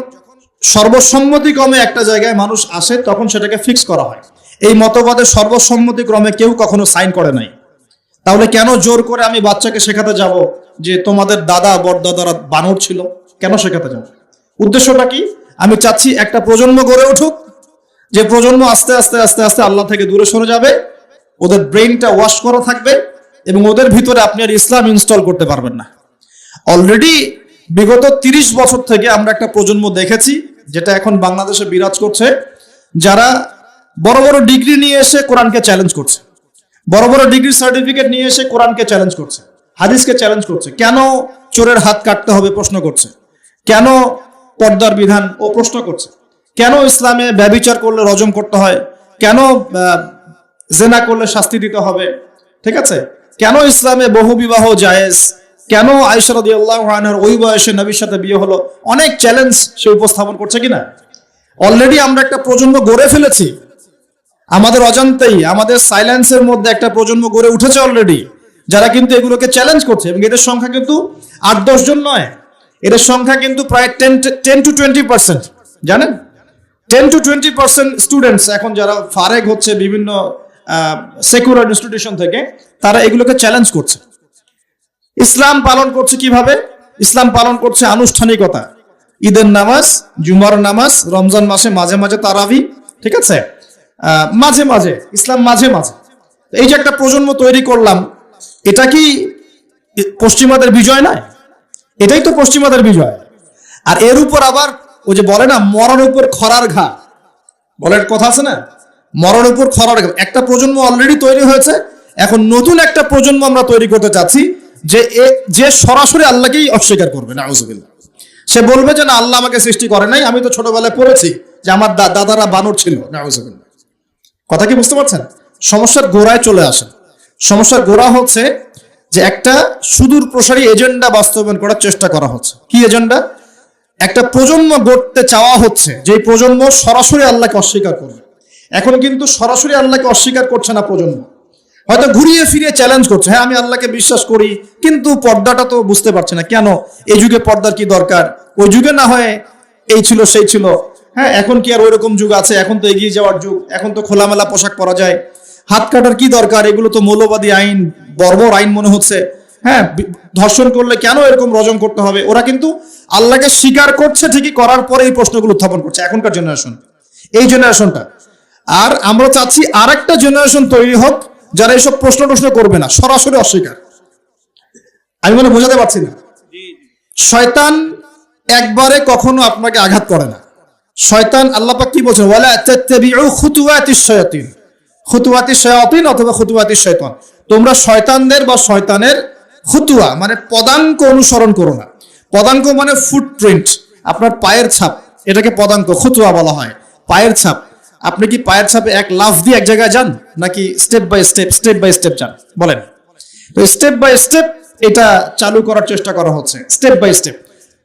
সর্বসম্মতিক্রমে একটা জায়গায় মানুষ আসে তখন সেটাকে ফিক্স করা হয়। এই মতবাদের সর্বসম্মতিক্রমে কেউ কখনো সাইন করে নাই। তাহলে কেন জোর করে আমি বাচ্চাকে শেখাতে যাব যে তোমাদের দাদা বড়দাদারা বানর ছিল? কেন শেখাতে যাব? উদ্দেশ্যটা কি? আমি চাচ্ছি একটা প্রজন্ম গড়ে উঠুক, যে প্রজন্ম আস্তে আস্তে আস্তে আস্তে আল্লাহ থেকে দূরে সরে যাবে, ওদের ব্রেইনটা ওয়াশ করা থাকবে এবং ওদের ভিতরে আপনি আর ইসলাম ইনস্টল করতে পারবেন না। অলরেডি বিগত 30 বছর থেকে আমরা একটা প্রজন্ম দেখেছি যেটা এখন বাংলাদেশে বিরাজ করছে, যারা বড় বড় ডিগ্রি নিয়ে এসে কোরআনকে চ্যালেঞ্জ করছে, বড় বড় ডিগ্রি সার্টিফিকেট নিয়ে এসে কোরআনকে চ্যালেঞ্জ করছে, হাদিসকে চ্যালেঞ্জ করছে। কেন চোরের হাত কাটতে হবে প্রশ্ন করছে, কেন পর্দার বিধান ও প্রশ্ন করছে, কেন ইসলামে ব্যভিচার করলে রজম করতে হয়, কেন জেনা করলে শাস্তি দিতে হবে, ঠিক আছে, কেন ইসলামে বহু বিবাহ জায়েজ, কেন আয়েশা রাদিয়াল্লাহু আনহার ওই বয়সে নবীর সাথে বিয়ে হলো, অনেক চ্যালেঞ্জ সে উপস্থাপন করছে কিনা। অলরেডি আমরা একটা প্রজন্ম গড়ে ফেলেছি, আমাদের অজান্তেই, আমাদের সাইলেন্সের মধ্যে একটা প্রজন্ম গড়ে উঠেছে অলরেডি, যারা কিন্তু এগুলোকে চ্যালেঞ্জ করছে। এবং এদের সংখ্যা কিন্তু 8-10 জন নয়, এদের সংখ্যা কিন্তু প্রায় 10 to 20%। জানেন, 10 to 20% স্টুডেন্টস এখন যারা ফারেগ হচ্ছে বিভিন্ন সেকুলার ইনস্টিটিউশন থেকে, তারা এগুলোকে চ্যালেঞ্জ করছে। ইসলাম পালন করছে কিভাবে? ইসলাম পালন করছে আনুষ্ঠানিকতা, ঈদের নামাজ, জুমার নামাজ, রমজান মাসে মাঝে মাঝে তারাবি, ঠিক আছে, মাঝে মাঝে ইসলাম, মাঝে মাঝে। এই যে একটা প্রজন্ম তৈরি করলাম, এটা কি পশ্চিমাদের বিজয় নয়? এটাই তো পশ্চিমাদের বিজয়। আর এর উপর আবার ওই যে বলে না, মরার উপর খরার ঘা, বলার কথা আছে না, মরার উপর খরার ঘা। একটা প্রজন্ম অলরেডি তৈরি হয়েছে, এখন নতুন একটা প্রজন্ম আমরা তৈরি করতে চাচ্ছি যে সরাসরি আল্লাহকেই অস্বীকার করবে, নাউযুবিল্লাহ। সে বলবে যে না, আল্লাহ আমাকে সৃষ্টি করে নাই, আমি তো ছোটবেলায় পড়েছি যে আমার দাদারা বানর ছিল, নাউযুবিল্লাহ। কথা কি বুঝতে পারছেন? সমস্যার গোড়ায় চলে আসেন। সমস্যার গোড়া হচ্ছে যে একটা সুদূর প্রসারী এজেন্ডা বাস্তবায়ন করার চেষ্টা করা হচ্ছে। কি এজেন্ডা? একটা প্রজন্ম গড়তে চাওয়া হচ্ছে, যে প্রজন্ম সরাসরি আল্লাহকে অস্বীকার করবে। এখন কিন্তু সরাসরি আল্লাহকে অস্বীকার করছে না প্রজন্ম, হয়তো ঘুরিয়ে ফিরিয়ে চ্যালেঞ্জ করছে, হ্যাঁ আমি আল্লাহকে বিশ্বাস করি, কিন্তু পর্দাটা তো বুঝতে পারছি না, কেন এই যুগে পর্দার কি দরকার, ওই যুগে না হয় এই ছিল সেই ছিল, হ্যাঁ এখন কি আর ওই রকম যুগ আছে, এখন তো এগিয়ে যাওয়ার যুগ, এখন তো খোলামেলা পোশাক পরা যায়, হাত কাটার কি দরকার, এগুলো তো মৌলবাদী আইন, বর্বর আইন মনে হচ্ছে, হ্যাঁ ধর্ষণ করলে কেন এরকম রজম করতে হবে। ওরা কিন্তু আল্লাহকে স্বীকার করছে ঠিকই, করার পরে এই প্রশ্নগুলো উত্থাপন করছে এখনকার জেনারেশন, এই জেনারেশনটা। আর আমরা চাচ্ছি আরেকটা জেনারেশন তৈরি হোক যারা এইসব প্রশ্ন করবে না, সরাসরি অস্বীকার। আমি মনে বোঝাতে পারছি না। শয়তান একবারে কখনো আপনাকে আঘাত করে না। শয়তান, আল্লাহ পাক কি বলছেন, ওয়ালা তাত্তাবিউ খুতুওয়াতিশ শায়াতিন, খুতুওয়াতিশ শায়াতিন অথবা খুতুওয়াতিশ শয়তান, তোমরা শয়তানদের বা শয়তানের খুতুয়া মানে পদাঙ্ক অনুসরণ করো না। পদাঙ্ক মানে ফুটপ্রিন্ট, আপনার পায়ের ছাপ, এটাকে পদাঙ্ক, খুতুয়া বলা হয়, পায়ের ছাপ। আপনি কি পায়ের ছাপে এক লাফ দিয়ে এক জায়গায় যান, নাকি স্টেপ বাই স্টেপ যান? বলেন তো। স্টেপ বাই স্টেপ এটা চালু করার চেষ্টা করা হচ্ছে, স্টেপ বাই স্টেপ।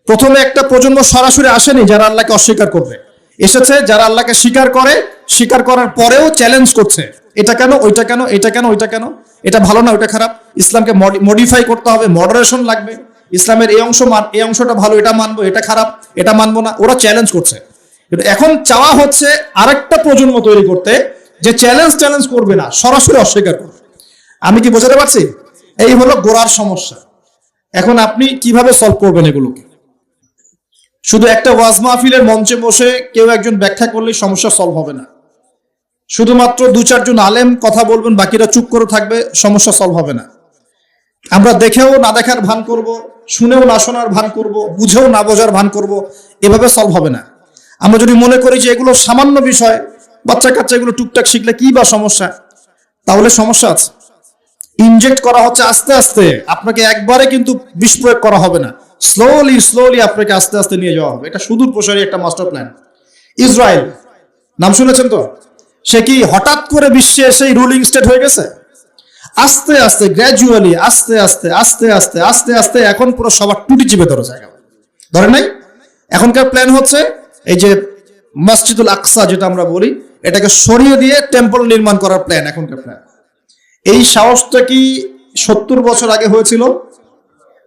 প্রথমে একটা প্রজন্ম সরাসরি আসেনি যারা আল্লাহকে অস্বীকার করবে, এসেছে যারা আল্লাহকে স্বীকার করে, স্বীকার করার পরেও চ্যালেঞ্জ করছে, এটা কেন, ওইটা কেন, এটা কেন, ওইটা কেন, এটা ভালো না, ওইটা খারাপ, ইসলামকে মডিফাই করতে হবে, মডারেশন লাগবে, ইসলামের এই অংশটা ভালো, এটা মানবো, এটা খারাপ, এটা মানবো না। ওরা চ্যালেঞ্জ করছে। এখন চাওয়া হচ্ছে আরেকটা প্রজন্ম তৈরি করতে যে চ্যালেঞ্জ করবে না, সরাসরি অস্বীকার করবে। আমি কি বোঝাতে পারছি? এই হলো গোড়ার সমস্যা। এখন আপনি কিভাবে সলভ করবেন এগুলোকে? শুধু একটা ওয়াজ মাহফিলের মঞ্চে বসে কেউ একজন ব্যাখ্যা করলেই সমস্যা সলভ হবে না। শুধুমাত্র 2-4 জন আলেম কথা বলবেন, বাকিরা চুপ করে থাকবে, সমস্যা সলভ হবে না। আমরা দেখেও না দেখার ভান করব, শুনেও না শোনার ভান করব, বুঝেও না বোঝার ভান করব, এভাবে সলভ হবে না। আমরা যদি মনে করি যে এগুলো সামান্য বিষয়, বাচ্চা কাচ্চা এগুলো টুকটাক শিখলে কি বা সমস্যা, তাহলে সমস্যা আছে। ইনজেক্ট করা হচ্ছে আস্তে আস্তে, আপনাকে একবারে কিন্তু বিষ প্রয়োগ করা হবে না, স্লোলি স্লোলি আপনাকে আস্তে আস্তে নিয়ে যাওয়া হবে। এটা সুদূর প্রসারী একটা মাস্টার প্ল্যান। ইসরায়েল নাম শুনেছেন তো? সে কি হঠাৎ করে বিশ্বে সেই রুলিং স্টেট হয়ে গেছে? আস্তে আস্তে গ্র্যাজুয়ালি আস্তে আস্তে আস্তে আস্তে আস্তে আস্তে এখন পুরো সবার টুটি চিপে ধরে জায়গা ধরে নাই। এখনকার প্ল্যান হচ্ছে এই যে মসজিদুল আকসা যেটা আমরা বলি, এটাকে সরিয়ে দিয়ে টেম্পল নির্মাণ করার প্ল্যান এখনকার প্ল্যান। এই সাহসটা কি 70 বছর আগে হয়েছিল?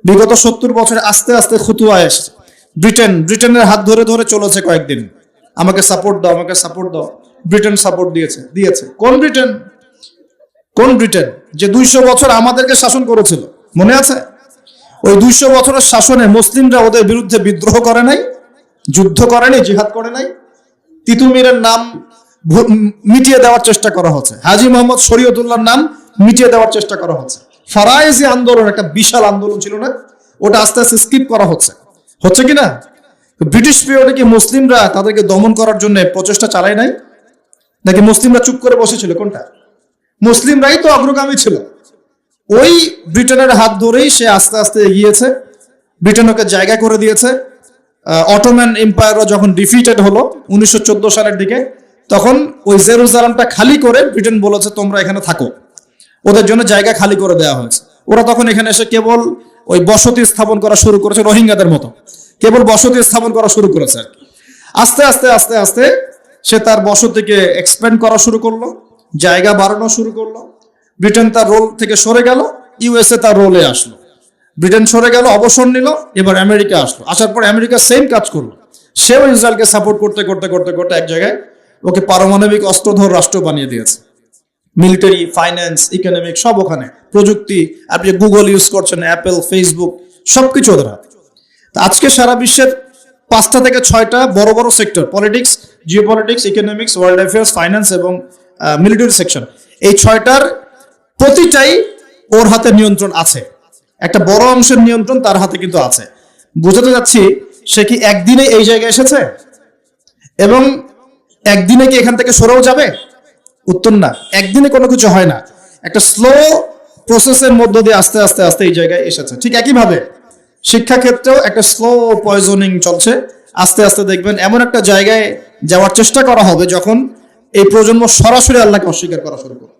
বিগত 70 বছরে আস্তে আস্তে খুতুয়া এসেছে। ব্রিটেনের হাত ধরে ধরে চলেছে কয়েকদিন, আমাকে সাপোর্ট দাও, আমাকে সাপোর্ট দাও। ব্রিটেন সাপোর্ট দিয়েছে। কোন ব্রিটেন? যে 200 বছর আমাদেরকে শাসন করেছিল, মনে আছে? ওই 200 বছরের শাসনে মুসলিমরা ওদের বিরুদ্ধে বিদ্রোহ করে নাই, যুদ্ধ করেনি, জিহাদ করে নাই। তিতুমিরের নাম মিটিয়ে দেওয়ার চেষ্টা করা হচ্ছে, হাজী মোহাম্মদ শরীয়তুল্লাহর নাম মিটিয়ে দেওয়ার চেষ্টা করা হচ্ছে। ফারায়েজি আন্দোলন একটা বিশাল আন্দোলন ছিল না? ওটা আস্তে আস্তে স্কিপ করা হচ্ছে কি না? ব্রিটিশ পিরিয়ডে কি মুসলিমরা তাদেরকে দমন করার জন্য প্রচেষ্টা চালায় নাই, নাকি মুসলিমরা চুপ করে বসেছিল? কোনটা? মুসলিমরাই তো অগ্রগামী ছিল। ওই ব্রিটেনের হাত ধরেই সে আস্তে আস্তে এগিয়েছে, ব্রিটেন ওকে জায়গা করে দিয়েছে। অটোম্যান এম্পায়ারও যখন ডিফিটেড হলো 1914 সালের দিকে, তখন ওই জেরুজালেমটা খালি করে ব্রিটেন বলেছে তোমরা এখানে থাকো। ওদের জন্য জায়গা খালি করে দেওয়া হয়েছে। ওরা তখন এখানে এসে কেবল ওই বসতি স্থাপন করা শুরু করেছে, রোহিঙ্গাদের মতো কেবল বসতি স্থাপন করা শুরু করেছে আর কি। আস্তে আস্তে আস্তে আস্তে সে তার বসতিকে এক্সপ্যান্ড করা শুরু করলো, জায়গা বাড়ানো শুরু করলো। ব্রিটেন তার রোল থেকে সরে গেল, ইউএসএ তার রোলে আসলো। ব্রিটেন সরে গেল, অবসর নিল, এবার আমেরিকা আসলো। আসার পর আমেরিকা সেম কাজ করলো, সেও ইসরায়েলকে সাপোর্ট করতে করতে করতে করতে এক জায়গায় ওকে পারমাণবিক অস্ত্রধর রাষ্ট্র বানিয়ে দিয়েছে। মিলিটারি, ফাইন্যান্স, ইকোনমিক সব ওখানে, প্রযুক্তি, আপনি গুগল ইউজ করছেন, অ্যাপেল, ফেসবুক সবকিছু ওদের হাতে। আজকে সারা বিশ্বের 5টা থেকে 6টা বড় বড় sector, politics, geopolitics, economics, world affairs, finance এবং মিলিটারি সেকশন, এই 6টার প্রতিটাই ওর হাতে নিয়ন্ত্রণ আছে। একটা বড় অংশের নিয়ন্ত্রণ তার হাতে কিন্তু আছে। বুঝাতে যাচ্ছি, সে কি একদিনে এই জায়গায় এসেছে এবং একদিনে কি এখান থেকে সরেও যাবে? উত্তর না, একদিনে কোনো কিছু হয় না। একটা স্লো প্রসেসের মধ্য দিয়ে আস্তে আস্তে আস্তে এই জায়গায় এসেছে। ঠিক একইভাবে শিক্ষাক্ষেত্রেও একটা স্লো পয়জনিং চলছে। আস্তে আস্তে দেখবেন এমন একটা জায়গায় যাওয়ার চেষ্টা করা হবে যখন এই প্রজন্ম সরাসরি আল্লাহকে অস্বীকার করা শুরু করবে।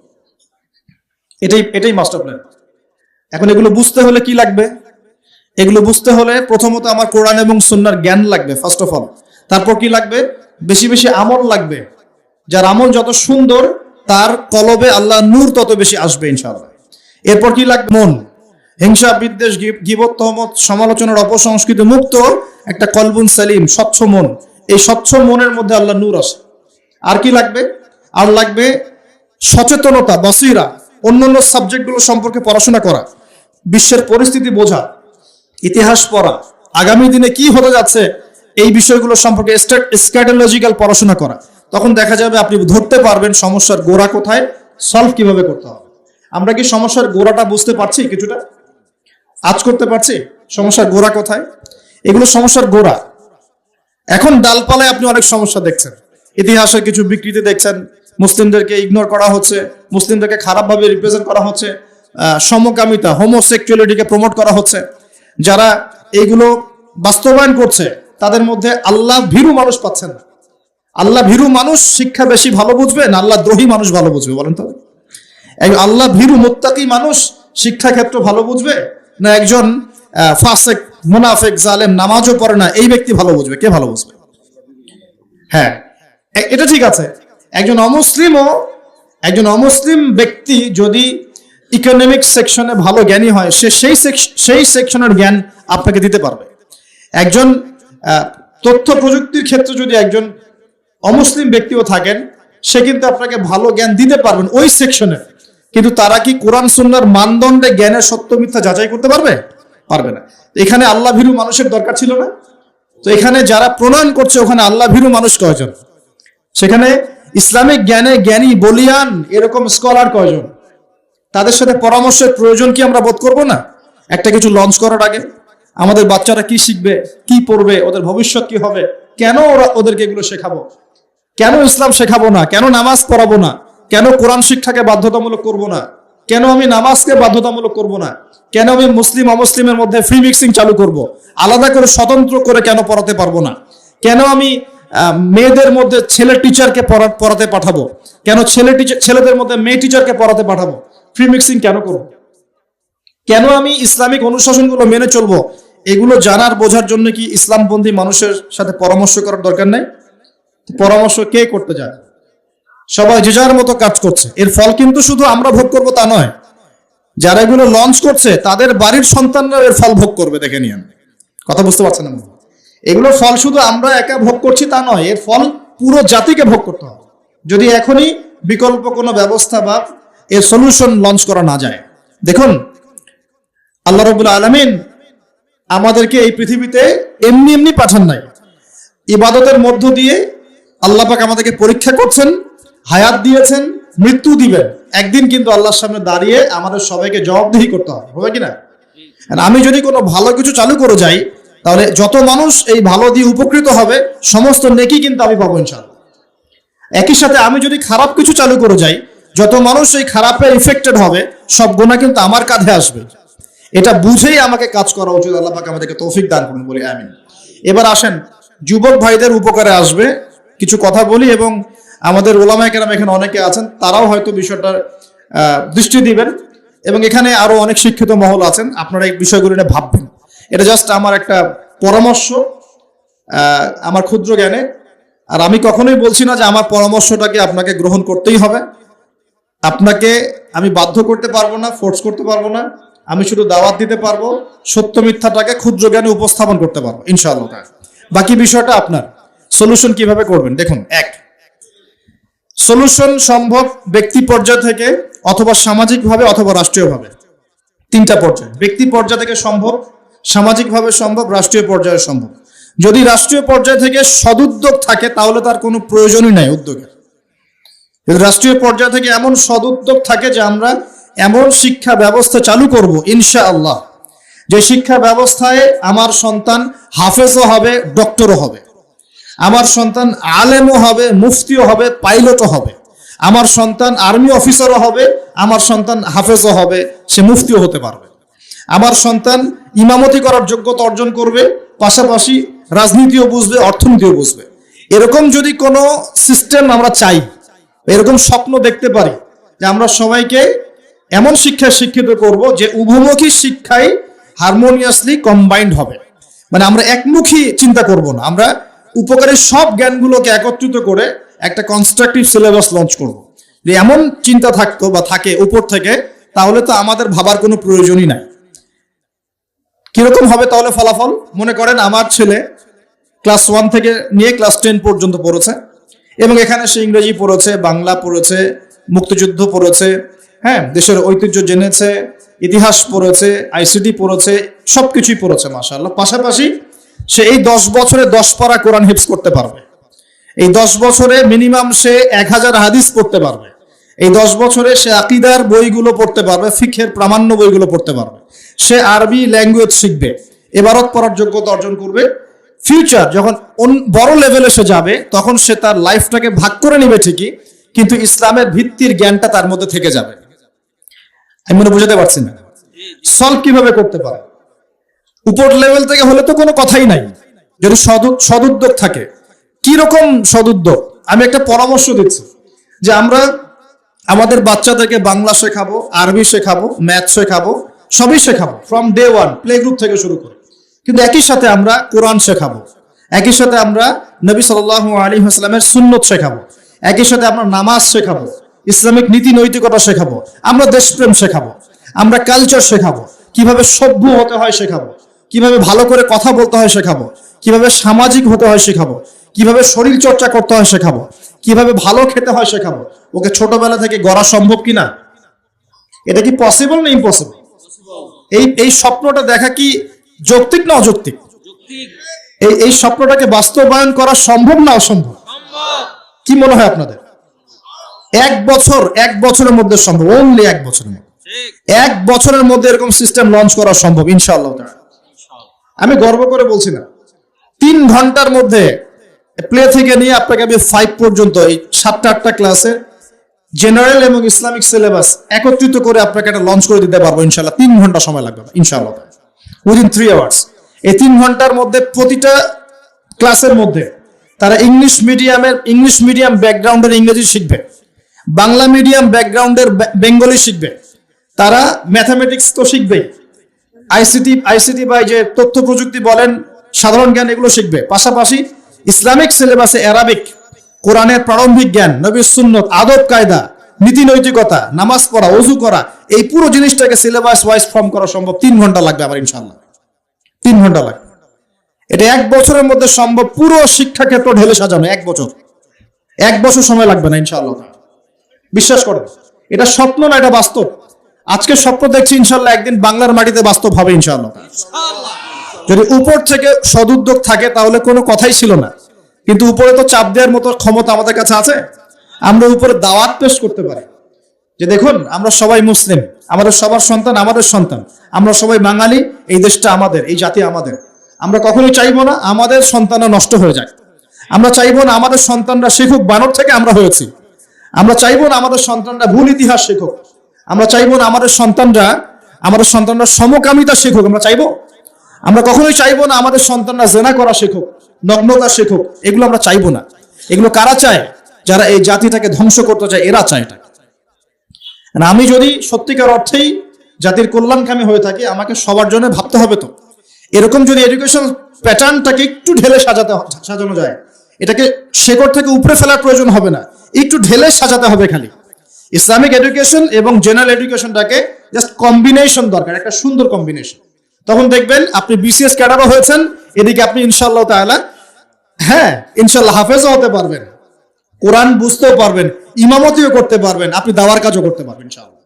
এটাই মাস্টার প্ল্যান। এখন এগুলো বুঝতে হলে কি লাগবে? এগুলো বুঝতে হলে প্রথমত আমার কোরআন এবং সুন্নাহর জ্ঞান লাগবে, ফার্স্ট অফ অল। তারপর কি লাগবে? বেশি বেশি আমল লাগবে। যার আমল যত সুন্দর, তার কলবে আল্লাহ নূর তত বেশি আসবে ইনশাআল্লাহ। এরপর কি লাগবে? মন। হিংসা, বিদ্বেষ, গীবত, তহমত, সমালোচনার অপসংস্কৃতি মুক্ত একটা কলবুন সালিম, স্বচ্ছ মন। এই স্বচ্ছ মনের মধ্যে আল্লাহ নূর আসে। আর কি লাগবে? আর লাগবে সচেতনতা, বসিরা, অন্যান্য সাবজেক্টগুলো সম্পর্কে পড়াশোনা করা, বিশ্বের পরিস্থিতি বোঝা, ইতিহাস পড়া, আগামী দিনে কি হতে যাচ্ছে এই বিষয়গুলো সম্পর্কে স্ট্র্যাটেলজিক্যাল পড়াশোনা করা। তখন দেখা যাবে আপনি ধরতে পারবেন সমস্যার গোড়া কোথায়, সলভ কিভাবে করতে হবে। আমরা কি সমস্যার গোড়াটা বুঝতে পারছি? কিছুটা আজ করতে পারছি সমস্যার গোড়া কোথায়? এগুলো সমস্যার গোড়া। এখন ডালপালায় আপনি অনেক সমস্যা দেখছেন, ইতিহাসের কিছু বিকৃতি দেখছেন, মুসলিমদেরকে ইগনোর করা হচ্ছে, মুসলিমদেরকে খারাপভাবে রিপ্রেজেন্ট করা হচ্ছে, সমকামিতা, হোমোসেক্সুয়ালিটিকে প্রমোট করা হচ্ছে। যারা এইগুলো বাস্তবায়ন করছে তাদের মধ্যে আল্লাহ ভীরু মানুষ পাচ্ছেন না। আল্লাহ ভীরু মানুষ শিক্ষা বেশি ভালো বুঝবে না আল্লাহ দ্রোহী মানুষ ভালো বুঝবে? বলেন তো। আল্লাহ ভীরু মুত্তাকি মানুষ শিক্ষা ক্ষেত্র ভালো বুঝবে না একজন ফাসেক, মুনাফিক, জালেম, নামাজও পড়ে না এই ব্যক্তি ভালো বুঝবে? কে ভালো বুঝবে? হ্যাঁ, এটা ঠিক আছে। একজন অমুসলিম ব্যক্তি যদি ইকোনমিক সেকশনে ভালো জ্ঞানী হয়, সে সেই সেকশনের জ্ঞান আপনাকে দিতে পারবে। একজন তথ্য প্রযুক্তির ক্ষেত্রে যদি একজন অমুসলিম ব্যক্তিও থাকেন, সে কিন্তু আপনাকে ভালো জ্ঞান দিতে পারবেন ওই সেকশনে। কিন্তু তারা কি কোরআন সুন্নাহর মানদণ্ডে জ্ঞানের সত্য মিথ্যা যাচাই করতে পারবে? পারবে না। এখানে আল্লাহ ভীরু মানুষের দরকার ছিল না? তো এখানে যারা প্রণয়ন করছে ওখানে আল্লাহ ভীরু মানুষ কয়জন? সেখানে ইসলামিক জ্ঞানে জ্ঞানী, বলিয়ান এরকম স্কলার কয়জন? তাদের সাথে পরামর্শের প্রয়োজন কি আমরা বোধ করব না? একটা কিছু লঞ্চ করার আগে আমাদের বাচ্চারা কি শিখবে, কি পড়বে, ওদের ভবিষ্যৎ কি হবে, কেন ওদেরকে এগুলো শেখাবো, কেন ইসলাম শেখাবো না, কেন নামাজ পড়াবো না, কেন কোরআন শিক্ষাকে বাধ্যতামূলক করব না, কেন আমি নামাজকে বাধ্যতামূলক করব না? কেন আমি মুসলিম অমুসলিমের মধ্যে ফ্রি মিক্সিং চালু করব? আলাদা করে স্বতন্ত্র করে কেন পড়াতে পারবো না? কেন আমি মেয়েদের মধ্যে ছেলে টিচারকে পড়াতে পাঠাবো? কেন ছেলেদের মধ্যে মেয়ে টিচারকে পড়াতে পাঠাবো? ফ্রি মিক্সিং কেন করবো? কেন আমি ইসলামিক অনুশাসনগুলো মেনে চলবো? এগুলো জানার বোঝার জন্য কি ইসলামপন্থী মানুষের সাথে পরামর্শ করার দরকার নেই? পরামর্শ কে করতে যায়? সবাই যে যার মতো কাজ করছে। এর ফল কিন্তু শুধু আমরা ভোগ করবো তা নয়, যারা এগুলো লঞ্চ করছে তাদের বাড়ির সন্তানরা এর ফল ভোগ করবে। দেখে নিন, কথা বুঝতে পারছেন না? এগুলোর ফল শুধু আমরা একা ভোগ করছি তা নয়, এর ফল পুরো জাতিকে ভোগ করতে হবে, যদি এখনই বিকল্প কোনো ব্যবস্থা বা এর সলিউশন লঞ্চ করা না যায়। দেখুন, আল্লাহ রাব্বুল আলামিন আমাদেরকে এই পৃথিবীতে এমনি এমনি পাঠান নাই। ইবাদতের মধ্য দিয়ে আল্লাহ পাক আমাদেরকে পরীক্ষা করছেন, হায়াত দিয়েছেন, মৃত্যু দিবেন। একদিন কিন্তু আল্লাহর সামনে দাঁড়িয়ে আমাদের সবাইকে জবাবদিহি করতে হবে, হবে কিনা? আমি যদি কোনো ভালো কিছু চালু করে যাই, তাহলে যত মানুষ এই ভালো দিয়ে উপকৃত হবে সমস্ত নেকি কিন্তু আমি পাবো ইনশাআল্লাহ। একই সাথে আমি যদি খারাপ কিছু চালু করে যাই, যত মানুষ এই খারাপে ইফেক্টেড হবে সব গুনাহ কিন্তু আমার কাঁধে আসবে। এটা বুঝেই আমাকে কাজ করা উচিত। আল্লাহ পাক আমাদেরকে তৌফিক দান করুন, বলি আমিন। এবার আসেন, যুবক ভাইদের উপকারে আসবে কিছু কথা বলি, এবং আমাদের ওলামায়ে কেরাম এখানে অনেকে আছেন, তারাও হয়তো বিষয়টার দৃষ্টি দিবেন, এবং এখানে আরো অনেক শিক্ষিত মহল আছেন, আপনারা এই বিষয়গুলো নিয়ে ভাববেন। এটা জাস্ট আমার একটা পরামর্শ, আমার ক্ষুদ্র জ্ঞানে। আর আমি কখনোই বলছি না যে আমার পরামর্শটাকে আপনাকে গ্রহণ করতেই হবে। আপনাকে আমি বাধ্য করতে পারবো না, ফোর্স করতে পারবো না। আমি শুধু দাওয়াত দিতে পারবো, সত্য মিথ্যাটাকে ক্ষুদ্র জ্ঞানে উপস্থাপন করতে পারবো ইনশাআল্লাহ। বাকি বিষয়টা আপনার। সলিউশন কিভাবে করবেন দেখুন। এক, সলিউশন সম্ভব ব্যক্তি পর্যায় থেকে, অথবা সামাজিকভাবে, অথবা রাষ্ট্রীয়ভাবে। তিনটা পর্যায়ে, ব্যক্তি পর্যায় থেকে সম্ভব, সামাজিকভাবে সম্ভব, রাষ্ট্রীয় পর্যায়ে সম্ভব। যদি রাষ্ট্রীয় পর্যায় থেকে সদুদ্যোগ থাকে তাহলে তার কোনো প্রয়োজনই নাই উদ্যোগের। যদি রাষ্ট্রীয় পর্যায় থেকে এমন সদুদ্যোগ থাকে যে আমরা এমন শিক্ষা ব্যবস্থা চালু করব ইনশাআল্লাহ, যে শিক্ষা ব্যবস্থায় আমার সন্তান হাফেজও হবে, ডক্টরও হবে, আমার সন্তান আলেমও হবে, মুফতিও হবে, পাইলটও হবে, আমার সন্তান আর্মি অফিসারও হবে, আমার সন্তান হাফেজও হবে, সে মুফতিও হতে পারবে, আমার সন্তান ইমামতি করার যোগ্যতা অর্জন করবে, পাশাপাশি রাজনীতিও বুঝবে, অর্থনীতিও বুঝবে। এরকম যদি কোনো সিস্টেম আমরা চাই, এরকম স্বপ্ন দেখতে পারি যে আমরা সবাইকে এমন শিক্ষায় শিক্ষিত করব যে উভমুখী শিক্ষায় হারমোনিয়াসলি কম্বাইন্ড হবে, মানে আমরা একমুখী চিন্তা করব না, আমরা উপকারী সব জ্ঞানগুলোকে একত্রিত করে একটা কনস্ট্রাকটিভ সিলেবাস লঞ্চ করব। যে এমন চিন্তা থাকতো বা থাকে উপর থেকে, তাহলে তো আমাদের ভাবার কোনো প্রয়োজনই নাই। কিরকম হবে তাহলে ফলাফল? মনে করেন আমার ছেলে ক্লাস 1 থেকে নিয়ে ক্লাস 10 পর্যন্ত পড়েছে, এবং এখানে সে ইংরেজি পড়েছে, বাংলা পড়েছে, মুক্তিযুদ্ধ পড়েছে, হ্যাঁ, দেশের ঐতিহ্য জেনেছে, ইতিহাস পড়েছে, আইসিটি পড়েছে, সবকিছুই পড়েছে মাশাআল্লাহ। পাশাপাশি সে এই 10 বছরে 10 পারা কোরআন হিফজ করতে পারবে, এই 10 বছরে মিনিমাম সে 1000 হাদিস পড়তে পারবে, এই 10 বছরে সে আকীদার বইগুলো পড়তে পারবে, ফিকহের প্রামাণ্য বইগুলো পড়তে পারবে, সে আরবি ল্যাঙ্গুয়েজ শিখবে, ইবারত পড়ার যোগ্যতা অর্জন করবে। ফিউচার যখন বড় লেভেলে সে যাবে, তখন সে তার লাইফটাকে ভাগ করে নেবে ঠিকই, কিন্তু ইসলামের ভিত্তির জ্ঞানটা তার মধ্যে থেকে যাবে। আমি মনে বুঝাতে পারছি না? সলভ কিভাবে করতে পারে? উপর লেভেল থেকে হলে তো কোনো কথাই নাই, যদি সদুদ্যোগ থাকে। কি রকম সদুদ্যোগ? আমি একটা পরামর্শ দিচ্ছি যে আমরা আমাদের বাচ্চাদেরকে বাংলা শেখাবো, আরবি শেখাবো, ম্যাথ শেখাবো, সবই শেখাবো ফ্রম ডে 1, প্লে গ্রুপ থেকে শুরু করে। কিন্তু একই সাথে আমরা কোরআন শেখাবো, একই সাথে আমরা নবী সাল্লাল্লাহু আলাইহি ওয়াসাল্লামের সুন্নত শেখাবো, একই সাথে আমরা নামাজ শেখাবো, ইসলামিক নীতি নৈতিকতা শেখাবো, আমরা দেশপ্রেম শেখাবো, আমরা কালচার শেখাবো, কিভাবে সভ্য হতে হয় শেখাবো, কিভাবে ভালো করে কথা বলতে হয় শেখাবো, কিভাবে সামাজিক হতে হয় শেখাবো, কিভাবে শরীর চর্চা করতে হয় শেখাবো, কিভাবে ভালো খেতে হয় শেখাবো। ওকে ছোটবেলা থেকে গড়া সম্ভব কিনা? এটা কি পসিবল না ইম্পসিবল? এই স্বপ্নটা দেখা কি যৌক্তিক না অযৌক্তিক? এই স্বপ্নটাকে বাস্তবায়ন করা সম্ভব না অসম্ভব? কি মনে হয় আপনাদের? 1 বছরের মধ্যে সম্ভব, অনলি 1 বছরের মধ্যে। 1 বছরের মধ্যে এরকম সিস্টেম লঞ্চ করা সম্ভব ইনশাআল্লাহ। আমি গর্ব করে বলছি না। 3 ঘন্টার মধ্যে প্লে থেকে নিয়ে আপনাকে আমি 5 পর্যন্ত এই 7টা 8টা ক্লাসে জেনারেল এবং ইসলামিক সিলেবাস একত্রিত করে আপনাকে একটা লঞ্চ করে দিতে পারবো ইনশাল্লাহ। 3 ঘন্টা সময় লাগবে ইনশাল্লাহ, উইদিন 3 আওয়ার্স। এই 3 ঘন্টার মধ্যে প্রতিটা ক্লাসের মধ্যে তারা ইংলিশ মিডিয়াম ব্যাকগ্রাউন্ডের ইংরেজি শিখবে, বাংলা মিডিয়াম ব্যাকগ্রাউন্ডের বেঙ্গলি শিখবে, তারা ম্যাথামেটিক্স তো শিখবেই, আইসিটি বা যে তথ্য প্রযুক্তি বলেন, সাধারণ জ্ঞান এগুলো শিখবে। পাশাপাশি ইসলামিক সিলেবাসে অ্যারাবিক, কোরআনের প্রারম্ভিক জ্ঞান, নবীর সুন্নত, আদব কায়দা, নীতি নৈতিকতা, নামাজ পড়া, ওযু করা, এই পুরো জিনিসটাকে সিলেবাস ওয়াইজ ফর্ম করা সম্ভব। 3 ঘন্টা লাগবে আমার ইনশাআল্লাহ, 3 ঘন্টা লাগবে। এটা 1 বছরের মধ্যে সম্ভব, পুরো শিক্ষাক্ষেত্র ঢেলে সাজানো। 1 বছর সময় লাগবে না ইনশাআল্লাহ, বিশ্বাস করেন। এটা স্বপ্ন না, এটা বাস্তব। আজকে স্বপ্ন দেখছি, ইনশাআল্লাহ একদিন বাংলার মাটিতে বাস্তব হবে ইনশাআল্লাহ। যদি উপর থেকে সদুদ্যোগ থাকে তাহলে কোনো কথাই ছিল না, কিন্তু উপরে তো চাপ দেওয়ার মতো ক্ষমতা আমাদের কাছে আছে। আমরা উপরে দাওয়াত পেশ করতে পারি যে দেখুন আমরা সবাই মুসলিম, আমাদের সবার সন্তান আমাদের সন্তান, আমরা সবাই বাঙালি, এই দেশটা আমাদের, এই জাতি আমাদের। আমরা কখনোই চাইবো না আমাদের সন্তানরা নষ্ট হয়ে যায়। আমরা চাইবো না আমাদের সন্তানরা শিখুক বানর থেকে আমরা হয়েছি। আমরা চাইবো না আমাদের সন্তানরা ভুল ইতিহাস শিখুক। আমরা চাইবো না আমাদের সন্তানরা সমকামিতা শিখুক। আমরা কখনোই চাইবো না আমাদের সন্তানরা জেনা করা শিখুক, নগ্নতা শিখুক। এগুলো আমরা চাইবো না। এগুলো কারা চায়? যারা এই জাতিটাকে ধ্বংস করতে চায়, এরা চায় এটা। আমি যদি সত্যিকার অর্থেই জাতির কল্যাণকামী হয়ে থাকি, আমাকে সবার জন্য ভাবতে হবে। তো এরকম যদি এডুকেশন প্যাটার্নটাকে একটু ঢেলে সাজানো যায়, এটাকে শেকড় থেকে উপরে ফেলার প্রয়োজন হবে না, একটু ঢেলে সাজাতে হবে খালি। ইসলামিক এডুকেশন এবং জেনারেল এডুকেশনটাকে জাস্ট কম্বিনেশন দরকার, একটা সুন্দর কম্বিনেশন। তখন দেখবেন আপনি বিসিএস ক্যাডারও হয়েছেন, এদিকে আপনি ইনশাআল্লাহ তাআলা ইনশাআল্লাহ হাফেজও হতে পারবেন, কোরআন বুঝতেও পারবেন, ইমামতিও করতে পারবেন, আপনি দাওয়ার কাজও করতে পারবেন ইনশাআল্লাহ।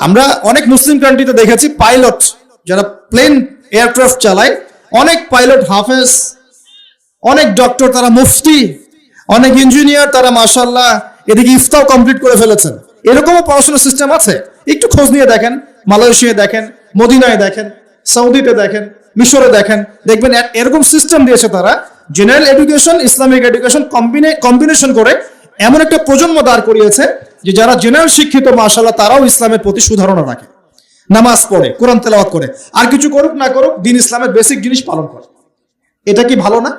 আমরা অনেক মুসলিম কান্ট্রিতে দেখেছি পাইলট যারা প্লেন এয়ারক্রাফট চালায়, অনেক পাইলট হাফেজ, অনেক ডক্টর তারা মুফতি, অনেক ইঞ্জিনিয়ার তারা মাশাআল্লাহ এদিকে ইফতাও কমপ্লিট করে ফেলেছেন। এরকমও পড়াশোনার সিস্টেম আছে। একটু খোঁজ নিয়ে দেখেন, মালয়েশিয়ায় দেখেন, মদিনায় দেখেন, সৌদিতে দেখেন, মিশরে দেখেন, দেখবেন এরকম সিস্টেম দিয়েছে তারা। General education, Islamic education combination করে এমন একটা প্রজন্ম দাঁড় করিয়েছে যে যারা জেনারেল শিক্ষিত মাশাআল্লাহ তারাও ইসলামের প্রতি সুধারণা রাখে, নামাজ পড়ে, কোরআন তেলাওয়াত করে, আর কিছু করুক না করুক দিন ইসলামের বেসিক জিনিস পালন করে। এটা কি ভালো না?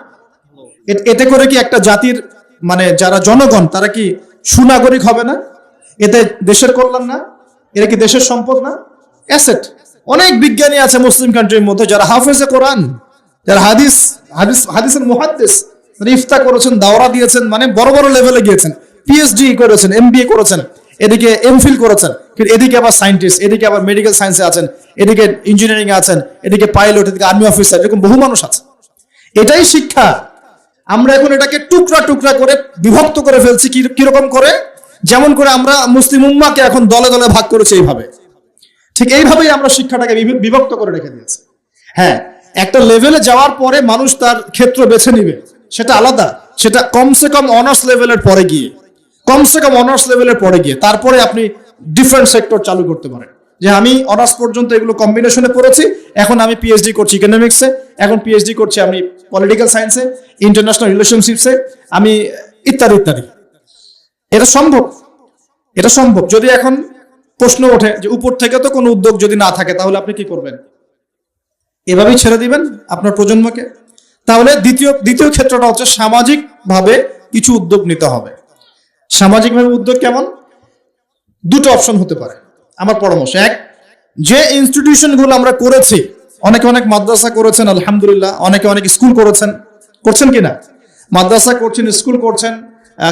এতে করে কি একটা জাতির যারা জনগণ তারা কি সুনাগরিক হবে না? এতে দেশের কল্যাণ না? এটা কি দেশের সম্পদ না? অ্যাসেট। অনেক বিজ্ঞানী আছে মুসলিম কান্ট্রির মধ্যে যারা হাফেজে কোরআন, যারা হাদিসের মুহাদ্দিস, ইফতা করেছেন, দাওরা দিয়েছেন, বড় বড় লেভেলে গিয়েছেন, পিএইচডি করেছেন, এমবিএ করেছেন, এদিকে এমফিল করেছেন, এদিকে আবার সায়েন্টিস্ট, এদিকে আবার মেডিকেল সায়েন্সে আছেন, এদিকে ইঞ্জিনিয়ারিং আছেন, এদিকে পাইলট, এদিকে আর্মি অফিসার, এরকম বহু মানুষ আছে। এটাই শিক্ষা। আমরা এখন এটাকে টুকরা টুকরা করে বিভক্ত করে ফেলছি। কিরকম করে? যেমন করে আমরা মুসলিম উম্মাহকে এখন দলে দলে ভাগ করেছি, এইভাবে, ঠিক এইভাবেই আমরা শিক্ষাটাকে বিভক্ত করে রেখে দিয়েছি। একটা লেভেলে যাওয়ার পরে মানুষ তার ক্ষেত্র বেছে নিবে, সেটা আলাদা। সেটা কমসে কম অনার্স লেভেলের পরে গিয়ে তারপরে আপনি ডিফারেন্ট সেক্টর চালু করতে পারেন। যে আমি অনার্স পর্যন্ত এগুলো কম্বিনেশনে পড়েছি, এখন আমি পিএইচডি করছি ইকোনমিক্সে, এখন পিএইচডি করছি আমি পলিটিক্যাল সায়েন্সে, ইন্টারন্যাশনাল রিলেশনশিপসে, আমি ইত্যাদি ইত্যাদি। এটা সম্ভব। যদি এখন প্রশ্ন ওঠে যে উপর থেকে তো কোনো উদ্যোগ যদি না থাকে তাহলে আপনি কি করবেন? এভাবেই ছেড়ে দিবেন আপনার প্রজন্মকে? তাহলে দ্বিতীয় ক্ষেত্রটা হচ্ছে সামাজিকভাবে কিছু উদ্যোগ নিতে হবে। সামাজিকভাবে উদ্যোগ কেমন? দুটো অপশন হতে পারে আমার পরামর্শ। এক, যে ইনস্টিটিউশনগুলো আমরা করেছি, অনেকে অনেক মাদ্রাসা করেছেন আলহামদুলিল্লাহ, অনেকে অনেক স্কুল করছেন কিনা? মাদ্রাসা করছেন, স্কুল করছেন,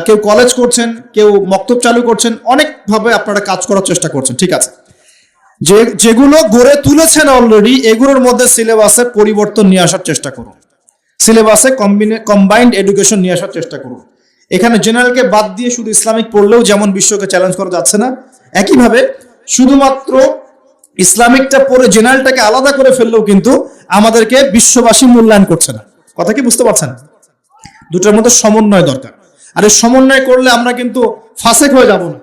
কেউ কলেজ করছেন, কেউ মক্তব চালু করছেন, অনেকভাবে আপনারা কাজ করার চেষ্টা করছেন, ঠিক আছে। যেগুলো গড়ে তুলেছেন অলরেডি, এগুলোর মধ্যে সিলেবাসে পরিবর্তন নিয়ে আসার চেষ্টা করুন। সিলেবাসে কম্বাইন্ড এডুকেশন নিয়ে আসার চেষ্টা করুন। এখানে জেনারেলকে বাদ দিয়ে শুধু ইসলামিক পড়লেও যেমন বিশ্বকে চ্যালেঞ্জ করা যাচ্ছে না, একইভাবে শুধুমাত্র ইসলামিকটা পড়ে জেনারেলটাকে আলাদা করে ফেললেও কিন্তু আমাদেরকে বিশ্ববাসী মূল্যায়ন করছে না। কথা কি বুঝতে পারছেন? দুটোর মধ্যে সমন্বয় দরকার। আর এই সমন্বয় করলে আমরা কিন্তু ফাসেক হয়ে যাব না।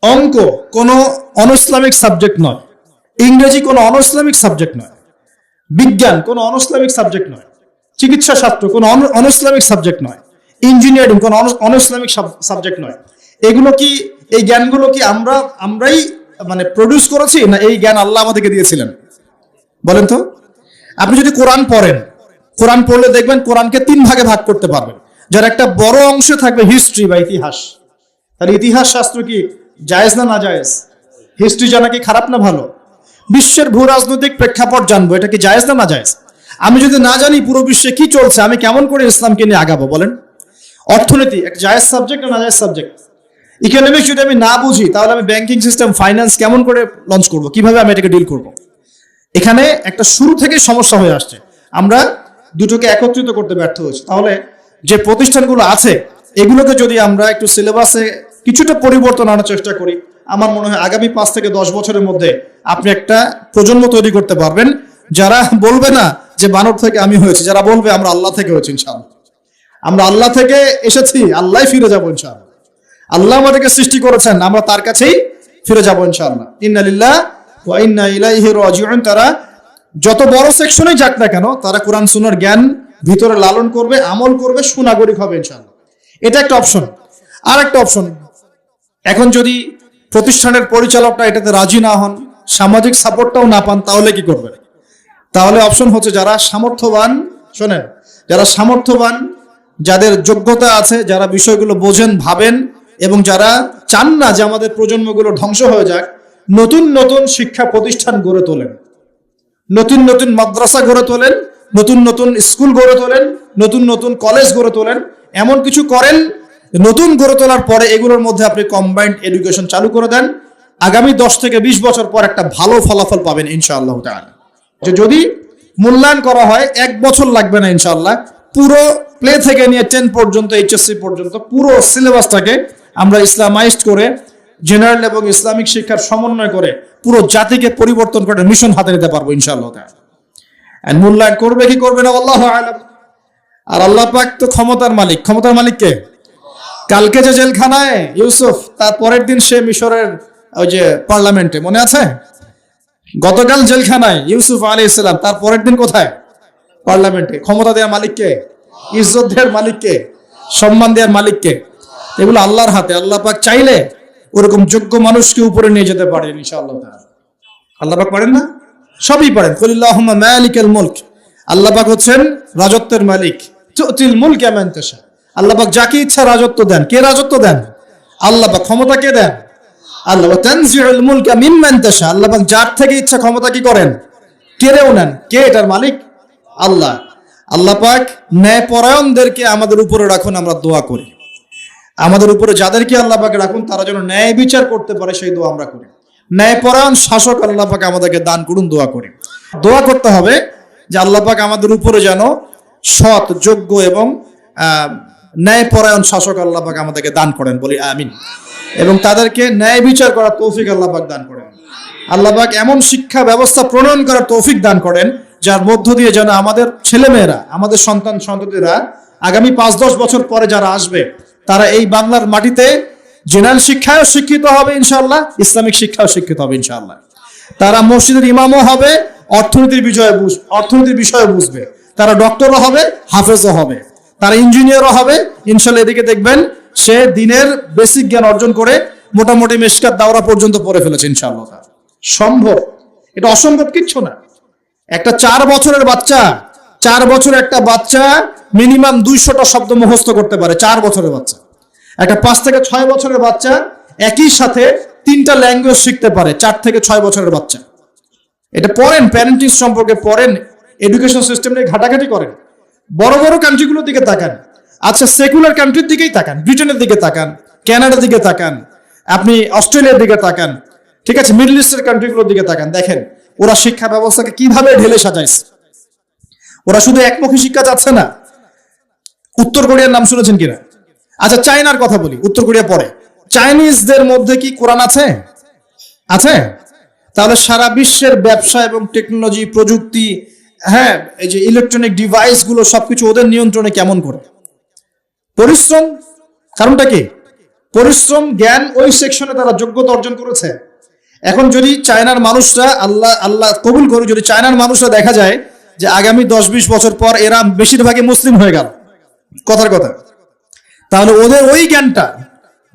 অঙ্ক কোনো অনইসলামিক সাবজেক্ট নয়, ইংরেজি কোনো অনইসলামিক সাবজেক্ট নয়, বিজ্ঞান কোনো অনইসলামিক সাবজেক্ট নয়, চিকিৎসা শাস্ত্র কোনো অনইসলামিক সাবজেক্ট নয়, ইঞ্জিনিয়ারিং কোনো অনইসলামিক সাবজেক্ট নয়। এগুলো কি, এই জ্ঞানগুলো কি আমরাই মানে প্রডিউস করেছি, না এই জ্ঞান আল্লাহ আমাদেরকে দিয়েছিলেন? বলেন তো। আপনি যদি কোরআন পড়েন, কোরআন পড়লে দেখবেন কোরআনকে 3 ভাগে ভাগ করতে পারবেন, যার একটা বড় অংশে থাকবে হিস্ট্রি বা ইতিহাস। তাহলে ইতিহাস শাস্ত্র কি জায়েজ না জায়েজ? হিস্ট্রি জানা কি খারাপ না ভালো? বিশ্বের ভূ রাজনৈতিক প্রেক্ষাপট জানবো, এটা কি জায়েজ না জায়েজ? আমি যদি না জানি পুরো বিশ্বে কি চলছে, আমি কেমন করে ইসলামকে নিয়ে আগাবো বলেন? অর্থনীতি একটা জায়েজ সাবজেক্ট না জায়েজ সাবজেক্ট? ইকোনমিক্স যদি আমি না বুঝি, তাহলে আমি ব্যাংকিং সিস্টেম, ফাইন্যান্স কেমন করে লঞ্চ করব, কিভাবে আমি এটাকে ডিল করব? এখানে একটা শুরু থেকে সমস্যা হয়ে আসছে, আমরা দুটোকে একত্রিত করতে ব্যর্থ হয়েছি। তাহলে যে প্রতিষ্ঠানগুলো আছে এগুলোকে যদি আমরা একটু সিলেবাসে কিছুটা পরিবর্তন আনার চেষ্টা করি, আমার মনে হয় আগামী 5 থেকে 10 বছরের মধ্যে আপনি একটা প্রজন্ম তৈরি করতে পারবেন, যারা বলবে না যে বানর থেকে আমি হয়েছি, যারা বলবে আমরা আল্লাহ থেকে হয়েছি ইনশাআল্লাহ। আমরা আল্লাহ থেকে এসেছি, আল্লাহ ফিরে যাবো ইনশাআল্লাহ। আল্লাহ আমাদেরকে সৃষ্টি করেছেন, আমরা তার কাছেই ফিরে যাবো ইনশাআল্লাহ। ইন্না লিল্লাহ ওয়া ইন্না ইলাইহি রাজিউন। তারা যত বড় সেকশনেই যাক না কেন, তারা কোরআন সুন্নাহর জ্ঞান ভিতরে লালন করবে, আমল করবে, সুনাগরিক হবে ইনশাআল্লাহ। এটা একটা অপশন। আর একটা অপশন, এখন যদি প্রতিষ্ঠানের পরিচালকরা এটাতে রাজি না হন, সামাজিক সাপোর্টটাও না পান, তাহলে কি করবে? তাহলে অপশন হচ্ছে যারা সামর্থ্যবান, শোনেন, যারা সামর্থ্যবান, যাদের যোগ্যতা আছে, যারা বিষয়গুলো বোঝেন, ভাবেন, এবং যারা চান না যে আমাদের প্রজন্মগুলো ধ্বংস হয়ে যাক, নতুন নতুন শিক্ষা প্রতিষ্ঠান গড়ে তোলেন, নতুন নতুন মাদ্রাসা গড়ে তোলেন, নতুন নতুন স্কুল গড়ে তোলেন, নতুন নতুন কলেজ গড়ে তোলেন, এমন কিছু করেন। নতুন গড়ে তোলার পরে এগুলোর মধ্যে আপনি কম্বাইন্ড এডুকেশন চালু করে দেন, আগামী 10 থেকে 20 বছর পর একটা ভালো ফলাফল পাবেন ইনশাআল্লাহ তাআলা। যে যদি মূল্যায়ন করা হয় 1 বছর লাগবে না ইনশাআল্লাহ, পুরো প্লে থেকে নিয়ে 10 পর্যন্ত, এইচএসসি পর্যন্ত পুরো সিলেবাসটাকে আমরা ইসলামাইজড করে, জেনারেল এবং ইসলামিক শিক্ষার সমন্বয় করে পুরো জাতিকে পরিবর্তন করে মিশন হাতে নিতে পারবো ইনশাআল্লাহ তাআলা। আর মূল্যায়ন করবে কি করবে না আল্লাহু আ'লাম। আর আল্লাহ পাক তো ক্ষমতার মালিক। ক্ষমতার মালিক কে? কালকে যে জেলখানায় ইউসুফ, তার পরের দিন সে মিশরের ওই যে পার্লামেন্টে, মনে আছে? গতকাল জেলখানায় ইউসুফ আলাইহিস সালাম, তার পরের দিন কোথায়? পার্লামেন্টে। ক্ষমতা দেওয়ার মালিক কে? ইজ্জত দেওয়ার মালিক কে? সম্মান দেওয়ার মালিক কে? এগুলো আল্লাহর হাতে। আল্লাহ পাক চাইলে ওরকম যোগ্য মানুষকে উপরে নিয়ে যেতে পারেন ইনশাআল্লাহ তাআলা। আল্লাহ পাক পারেন না? সবই পারেন। কুলিল্লাহুম্মা মালিকাল মুলক। আল্লাহ পাক হচ্ছেন রাজত্বের মালিক। তুতিল মুলকা মান তাশা। আল্লাহ পাক যাকে ইচ্ছা রাজত্ব দেন। কে রাজত্ব দেন? আল্লাহ পাক। ক্ষমতা কে দেন? আল্লাহ। ওয়া তানজিউল মুলকা মিম্মান তাশা। আল্লাহ পাক যার থেকে ইচ্ছা ক্ষমতা কি করেন? কেড়েও নেন। কে এটার মালিক? আল্লাহ। আল্লাহ পাক ন্যায়পরায়ণদেরকে আমাদের উপরে রাখুন, আমরা দোয়া করি। আমাদের উপরে যাদেরকে আল্লাহ পাক রাখুন, তারা যেন ন্যায় বিচার করতে পারে, সেই দোয়া আমরা করি। ন্যায়পরায়ণ শাসক আল্লাহ পাক আমাদেরকে দান করুন, দোয়া করি। দোয়া করতে হবে যে আল্লাহ পাক আমাদের উপরে যেন সৎ, যোগ্য এবং ন্যায়পরায়ণ শাসক আল্লাহ পাক আমাদেরকে দান করেন, বলি আমিন। এবং তাদেরকে ন্যায় বিচার করার তৌফিক আল্লাহ পাক দান করেন। আল্লাহ পাক এমন শিক্ষা ব্যবস্থা প্রণয়ন করার তৌফিক দান করেন, যার মধ্য দিয়ে যেন আমাদের ছেলেমেয়েরা, আমাদের সন্তান সন্ততিরা আগামী 5-10 বছর পরে যারা আসবে, তারা এই বাংলার মাটিতে জেনারেল শিক্ষায়ও শিক্ষিত হবে ইনশাআল্লাহ, ইসলামিক শিক্ষাও শিক্ষিত হবে ইনশাআল্লাহ। তারা মসজিদের ইমামও হবে, অর্থনীতির বিষয়ে বুঝবে। তারা ডক্টরও হবে, হাফেজও হবে, তারা ইঞ্জিনিয়ারও হবে ইনশাআল্লাহ। এদিকে দেখবেন সে দিনের বেসিক জ্ঞান অর্জন করে মোটামুটি মিশকাত দাওরা পর্যন্ত পড়ে ফেলেছে ইনশাআল্লাহ। সম্ভব, এটা অসম্ভব কিচ্ছু না। একটা 4 বছরের বাচ্চা, 4 বছর একটা বাচ্চা মিনিমাম 200টা শব্দ মুখস্থ করতে পারে। 4 বছরের বাচ্চা। একটা 5 থেকে 6 বছরের বাচ্চা একই সাথে 3টা ল্যাঙ্গুয়েজ শিখতে পারে। 4 থেকে 6 বছরের বাচ্চা। এটা পড়েন, প্যারেন্টিং সম্পর্কে পড়েন, এডুকেশন সিস্টেম নিয়ে ঘাটাঘাটি করেন। বড় বড় কান্ট্রিগুলোর দিকে তাকান। আচ্ছা, সেকুলার কান্ট্রির দিকেই তাকান, ব্রিটেনের দিকে তাকান, কানাডার দিকে তাকান, আপনি অস্ট্রেলিয়ার দিকে তাকান, ঠিক আছে, মিডল ইস্টের কান্ট্রিগুলোর দিকে তাকান। দেখেন ওরা শিক্ষা ব্যবস্থাকে কিভাবে ঢেলে সাজাইছে। ওরা শুধু একমুখী শিক্ষা চাচ্ছে না। উত্তর কোরিয়ার নাম শুনেছেন কিনা? আচ্ছা, চায়নার কথা বলি। উত্তর কোরিয়া পরে, চাইনিজদের মধ্যে কি কোরআন আছে? আছে। তাহলে সারা বিশ্বের ব্যবসা এবং টেকনোলজি, প্রযুক্তি, হ্যাঁ, এই যে ইলেকট্রনিক ডিভাইস গুলো সবকিছু ওদের নিয়ন্ত্রণে কেমন করে? পরিশ্রম। কারণটা কি? পরিশ্রম, জ্ঞান, ওই সেকশনে তারা যোগ্যতা অর্জন করেছে। এখন যদি চায়নার মানুষরা, আল্লাহ কবুল করে, যদি চায়নার মানুষরা দেখা যায় যে আগামী 10-20 বছর পর এরা বেশিরভাগই মুসলিম হয়ে গেল, কথার কথা, তাহলে ওদের ওই জ্ঞানটা,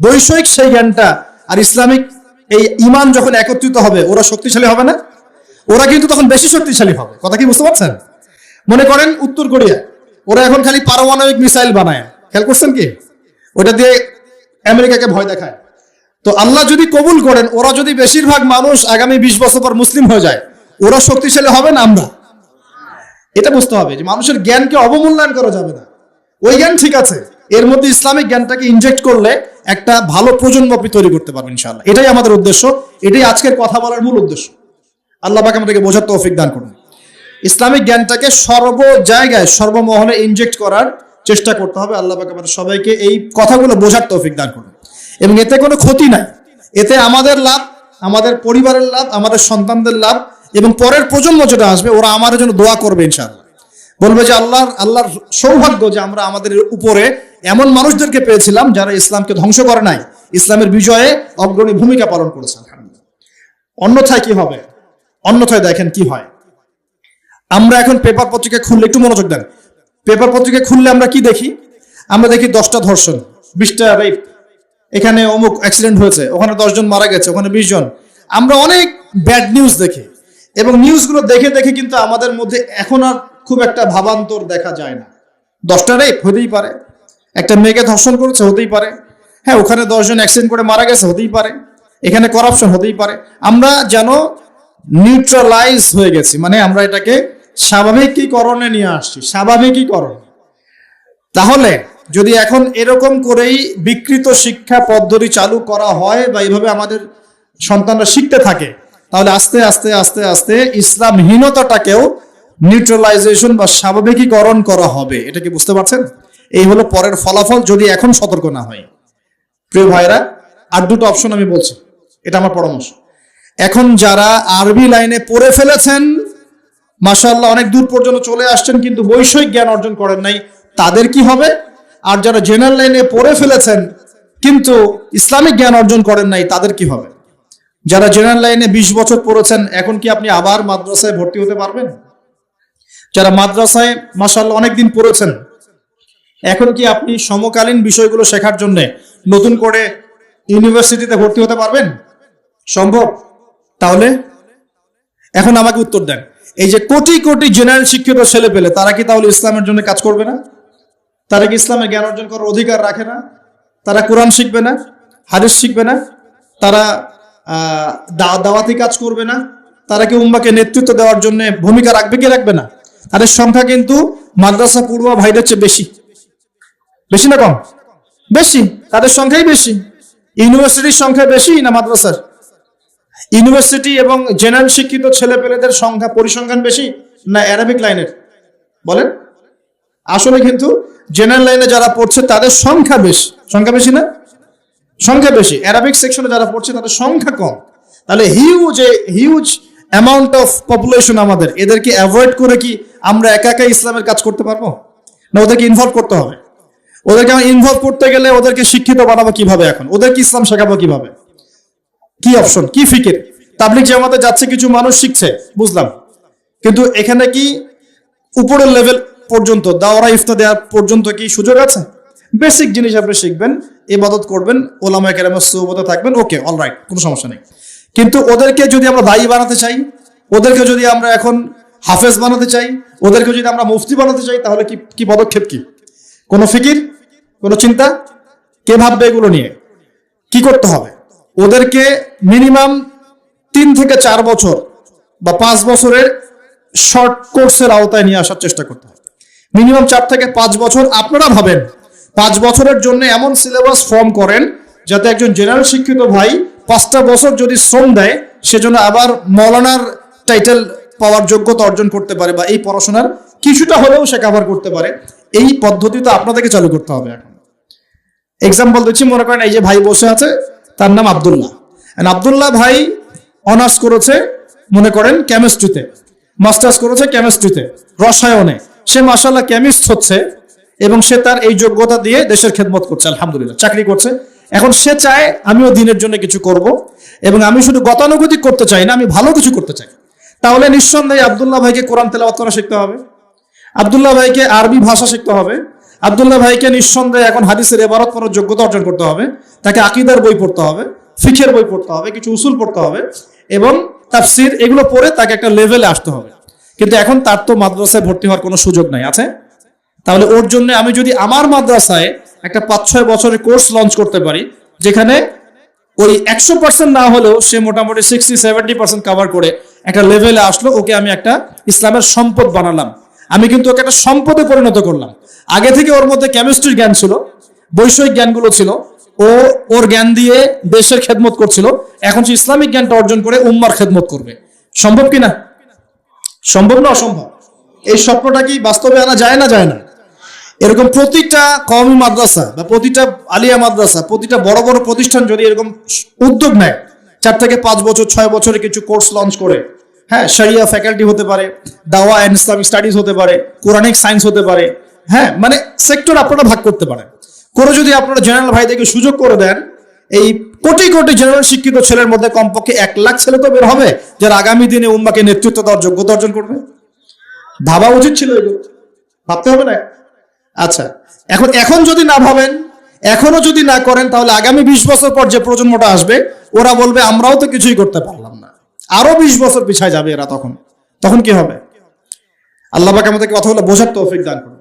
বৈষয়িক সেই জ্ঞানটা আর ইসলামিক এই ইমান যখন একত্রিত হবে, ওরা শক্তিশালী হবে না? ওরা কিন্তু তখন বেশি শক্তিশালী হবে। কথা কি বুঝতে পারছেন? মনে করেন উত্তর কোরিয়া, ওরা এখন খালি পারমাণবিক মিসাইল বানায়, খেয়াল করছেন কি? ওটা দিয়ে আমেরিকাকে ভয় দেখায়। তো আল্লাহ যদি কবুল করেন, ওরা যদি বেশিরভাগ মানুষ আগামী 20 বছর পর মুসলিম হয়ে যায়, ওরা শক্তিশালী হবে না আমরা? এটা বুঝতে হবে যে মানুষের জ্ঞানকে অবমূল্যায়ন করা যাবে না। ওই জ্ঞান ঠিক আছে, এর মধ্যে ইসলামিক জ্ঞানটাকে ইনজেক্ট করলে একটা ভালো প্রজন্ম আপনি তৈরি করতে পারবেন ইনশাআল্লাহ। এটাই আমাদের উদ্দেশ্য, এটাই আজকের কথা বলার মূল উদ্দেশ্য। আল্লাহ পাক আমাদেরকে বোঝার তৌফিক দান করুন। ইসলামিক জ্ঞানটাকে সর্ব জায়গায় সর্বমহলে ইনজেক্ট করার চেষ্টা করতে হবে। আল্লাহ পাক আমাদের সবাইকে এই কথাগুলো বোঝার তৌফিক দান করুন। এবং এতে কোনো ক্ষতি নাই, এতে আমাদের লাভ, আমাদের পরিবারের লাভ, আমাদের সন্তানদের লাভ, এবং পরের প্রজন্ম যেটা আসবে ওরা আমাদের জন্য দোয়া করবে ইনশাআল্লাহ। বলবে যে আল্লাহর সৌভাগ্য যে আমরা আমাদের উপরে এমন মানুষদেরকে পেয়েছিলাম যারা ইসলামকে ধ্বংস করে নাই, ইসলামের বিজয়ে অগ্রণী ভূমিকা পালন করেছে। অন্যথায় কি হবে? অন্যথায় দেখেন কি হয়। আমরা এখন পেপার পত্রিকা খুললে, একটু মনোযোগ দেন, পেপার পত্রিকা খুললে আমরা কি দেখি? আমরা দেখি 10টা ধর্ষণ, 20টা রেপ, এখানে অমুক অ্যাক্সিডেন্ট হয়েছে, ওখানে 10 জন মারা গেছে, ওখানে 20 জন। আমরা অনেক ব্যাড নিউজ দেখি, এবং নিউজগুলো দেখে দেখে কিন্তু আমাদের মধ্যে এখন আর খুব একটা ভাবান্তর দেখা যায় না। 10টা রেপ হতেই পারে, একটা মেয়েকে ধর্ষণ করেছে হতেই পারে, হ্যাঁ ওখানে 10 জন অ্যাক্সিডেন্ট করে মারা গেছে হতেই পারে, এখানে করাপশন হতেই পারে। আমরা যেন নিউট্রালাইজ হয়ে গেছি, মানে আমরা এটাকে স্বাভাবিকীকরণে নিয়ে আসছি, স্বাভাবিকীকরণ। তাহলে যদি এখন এরকম করেই বিকৃত শিক্ষা পদ্ধতি চালু করা হয় বা এইভাবে আমাদের সন্তানরা শিখতে থাকে, তাহলে আস্তে আস্তে আস্তে আস্তে ইসলামহীনতাটাকেও নিউট্রালাইজেশন বা স্বাভাবিকীকরণ করা হবে। এটা কি বুঝতে পারছেন? এই হলো পরের ফলাফল যদি এখন সতর্ক না হয়। প্রিয় ভাইরা, আর দুটো অপশন আমি বলছি, এটা আমার পরামর্শ। এখন যারা আরবি লাইনে পড়ে ফেলেছেন, মাশাআল্লাহ অনেক দূর পর্যন্ত চলে আসছেন, কিন্তু বৈষয়িক জ্ঞান অর্জন করেন নাই, তাদের কি হবে? আর যারা জেনারেল লাইনে পড়ে ফেলেছেন কিন্তু ইসলামিক জ্ঞান অর্জন করেন নাই, তাদের কি হবে? যারা জেনারেল লাইনে 20 বছর পড়েছেন, এখন কি আপনি আবার মাদ্রাসায় ভর্তি হতে পারবেন? যারা মাদ্রাসায় মাশাআল্লাহ অনেকদিন পড়েছেন, এখন কি আপনি সমকালীন বিষয়গুলো শেখার জন্য নতুন করে ইউনিভার্সিটিতে ভর্তি হতে পারবেন? সম্ভব? তাহলে এখন আমাকে উত্তর দেন, এই যে কোটি কোটি জেনারেল শিক্ষিত ছেলে পেলে, তারা কি তাহলে ইসলামের জন্য কাজ করবে না? তারা কি ইসলামের জ্ঞান অর্জন করার অধিকার রাখে না? তারা কোরআন শিখবে না? হাদিস শিখবে না? তারা দাওয়াতি কাজ করবে না? তারা কি উম্মাকে নেতৃত্ব দেওয়ার জন্য ভূমিকা রাখবে কি রাখবে না? তাদের সংখ্যা কিন্তু মাদ্রাসা পড়ুয়া ভাইদের চেয়ে বেশি। বেশি না কম? বেশি, তাদের সংখ্যাই বেশি। ইউনিভার্সিটির সংখ্যা বেশি না মাদ্রাসার? ইউনিভার্সিটি এবং জেনারেল শিক্ষিত ছেলে পেলেদের সংখ্যা পরিসংখ্যান বেশি না অ্যারাবিক লাইনের? বলেন। আসলে কিন্তু জেনারেল লাইনে যারা পড়ছে তাদের সংখ্যা বেশি। সংখ্যা বেশি না? সংখ্যা বেশি। অ্যারাবিক সেকশনে যারা পড়ছে তাদের সংখ্যা কম। তাহলে হিউজ অ্যামাউন্ট অফ পপুলেশন, আমাদের এদেরকে অ্যাভয়েড করে কি আমরা একা একা ইসলামের কাজ করতে পারবো না? ওদেরকে ইনভলভ করতে হবে। ওদেরকে ইনভলভ করতে গেলে ওদেরকে শিক্ষিত বানাবো কিভাবে? এখন ওদেরকে ইসলাম শেখাবো কিভাবে? কি অপশন, কি ফিকির? তাবলিগ জামাতে যাচ্ছে, কিছু মানুষ শিখছে, বুঝলাম, কিন্তু এখানে কি উপরের লেভেল পর্যন্ত দাওরা ইফতা দেওয়ার পর্যন্ত কি সুযোগ আছে? বেসিক জিনিস আপনি শিখবেন, ইবাদত করবেন, ওলামায়ে কেরামের সুহবতে থাকবেন, ওকে অলরাইট, কোনো সমস্যা নেই। কিন্তু ওদেরকে যদি আমরা দায়ী বানাতে চাই, ওদেরকে যদি আমরা এখন হাফেজ বানাতে চাই, ওদেরকে যদি আমরা মুফতি বানাতে চাই, তাহলে কি পদক্ষেপ? কি কোনো ফিকির, কোনো চিন্তা? কে ভাববে এগুলো নিয়ে? কি করতে হবে? ওদেরকে মিনিমাম 3 থেকে 4 বছর বা 5 বছরের শর্ট কোর্সের আওতায় নিয়ে আসার চেষ্টা করতে হবে। মিনিমাম 4 থেকে 5 বছর। আপনারা ভাবেন 5 বছরের জন্য এমন সিলেবাস ফর্ম করেন যাতে একজন জেনারেল শিক্ষিত ভাই 5টা বছর যদি শ্রম দেয়, সেজন্য আবার মৌলানার টাইটেল পাওয়ার যোগ্যতা অর্জন করতে পারে, বা এই পড়াশোনার কিছুটা হলেও সে কভার করতে পারে। এই পদ্ধতি তো আপনাদেরকে চালু করতে হবে। এখন এক্সাম্পল দিচ্ছি, মনে করেন এই যে ভাই বসে আছে, তার নাম আব্দুল্লাহ। আব্দুল্লাহ ভাই অনার্স করেছে মনে করেন কেমিস্ট্রিতে, মাস্টার্স করেছে কেমিস্ট্রিতে, রসায়নে। সে মাশাআল্লাহ কেমিস্ট হচ্ছে এবং সে তার এই যোগ্যতা দিয়ে দেশের খেদমত করছে, আলহামদুলিল্লাহ, চাকরি করছে। এখন সে চায় আমিও দিনের জন্য কিছু করব, এবং আমি শুধু গতানুগতিক করতে চাই না, আমি ভালো কিছু করতে চাই। তাহলে নিঃসন্দেহে আব্দুল্লাহ ভাইকে কোরআন তেলাওয়াত করা শিখতে হবে, আব্দুল্লাহ ভাইকে আরবি ভাষা শিখতে হবে, আব্দুল্লাহ ভাইকে নিঃসন্দেহে এখন হাদিসের ইবারত পড়ার যোগ্যতা অর্জন করতে হবে, তাকে আকীদার বই পড়তে হবে, ফিকহের বই পড়তে হবে, কিছু উসুল পড়তে হবে এবং তাফসীর, এগুলো পড়ে তাকে একটা লেভেলে আসতে হবে। কিন্তু এখন তার তো মাদ্রাসায় ভর্তি হওয়ার কোনো সুযোগ নাই, আছে? তাহলে ওর জন্য আমি যদি আমার মাদ্রাসায় একটা 5-6 বছরের কোর্স লঞ্চ করতে পারি, যেখানে ওই 100% না হলেও সে মোটামুটি 60-70% কভার করে একটা লেভেলে আসলো, ওকে আমি একটা ইসলামের সম্পদ বানালাম, আমি কিন্তু ওকে একটা সম্পদে পরিণত করলাম। আগে থেকে ওর মধ্যে কেমিস্ট্রির জ্ঞান ছিল, বৈষয়িক জ্ঞানগুলো ছিল, ও ওর জ্ঞান দিয়ে দেশের খেদমত করছিল, এখন সে ইসলামিক জ্ঞানটা অর্জন করে উম্মার খেদমত করবে। সম্ভব কি না? সম্ভব না অসম্ভব? এই স্বপ্নটা কি বাস্তবে আনা যায় না, যায় না? এরকম প্রতিটা কওমি মাদ্রাসা বা প্রতিটা আলিয়া মাদ্রাসা, প্রতিটা বড় বড় প্রতিষ্ঠান যদি এরকম উদ্যোগ নেয়, 4 থেকে 5 বছর 6 বছরে কিছু কোর্স লঞ্চ করে, হ্যাঁ, শরিয়া ফ্যাকাল্টি হতে পারে, দাওয়া এন্ড ইসলামিক স্টাডিজ হতে পারে, কোরআনিক সায়েন্স হতে পারে, হ্যাঁ, মানে সেক্টর আপনারা ভাগ করতে পারেন করে যদি আপনারা জেনারেল ভাইদেরকে সুযোগ করে দেন, এই কোটি কোটি জেনারেল শিক্ষিত ছেলের মধ্যে কমপক্ষে 1 লাখ ছেলে তো বের হবে যারা আগামী দিনে উম্মাকে নেতৃত্ব দেওয়ার যোগ্যতা অর্জন করবে। ভাবা উচিত ছিল, এগুলো ভাবতে হবে না? আচ্ছা, এখন যদি না ভাবেন, এখনো যদি না করেন, তাহলে আগামী 20 বছর পর যে প্রজন্মটা আসবে ওরা বলবে আমরাও তো কিছুই করতে পারলাম না, আরো 20 বছর পিছায় যাবে এরা। তখন কি হবে? আল্লাহ পাক আমাদেরকে কথাগুলো বোঝার তৌফিক দান করুন।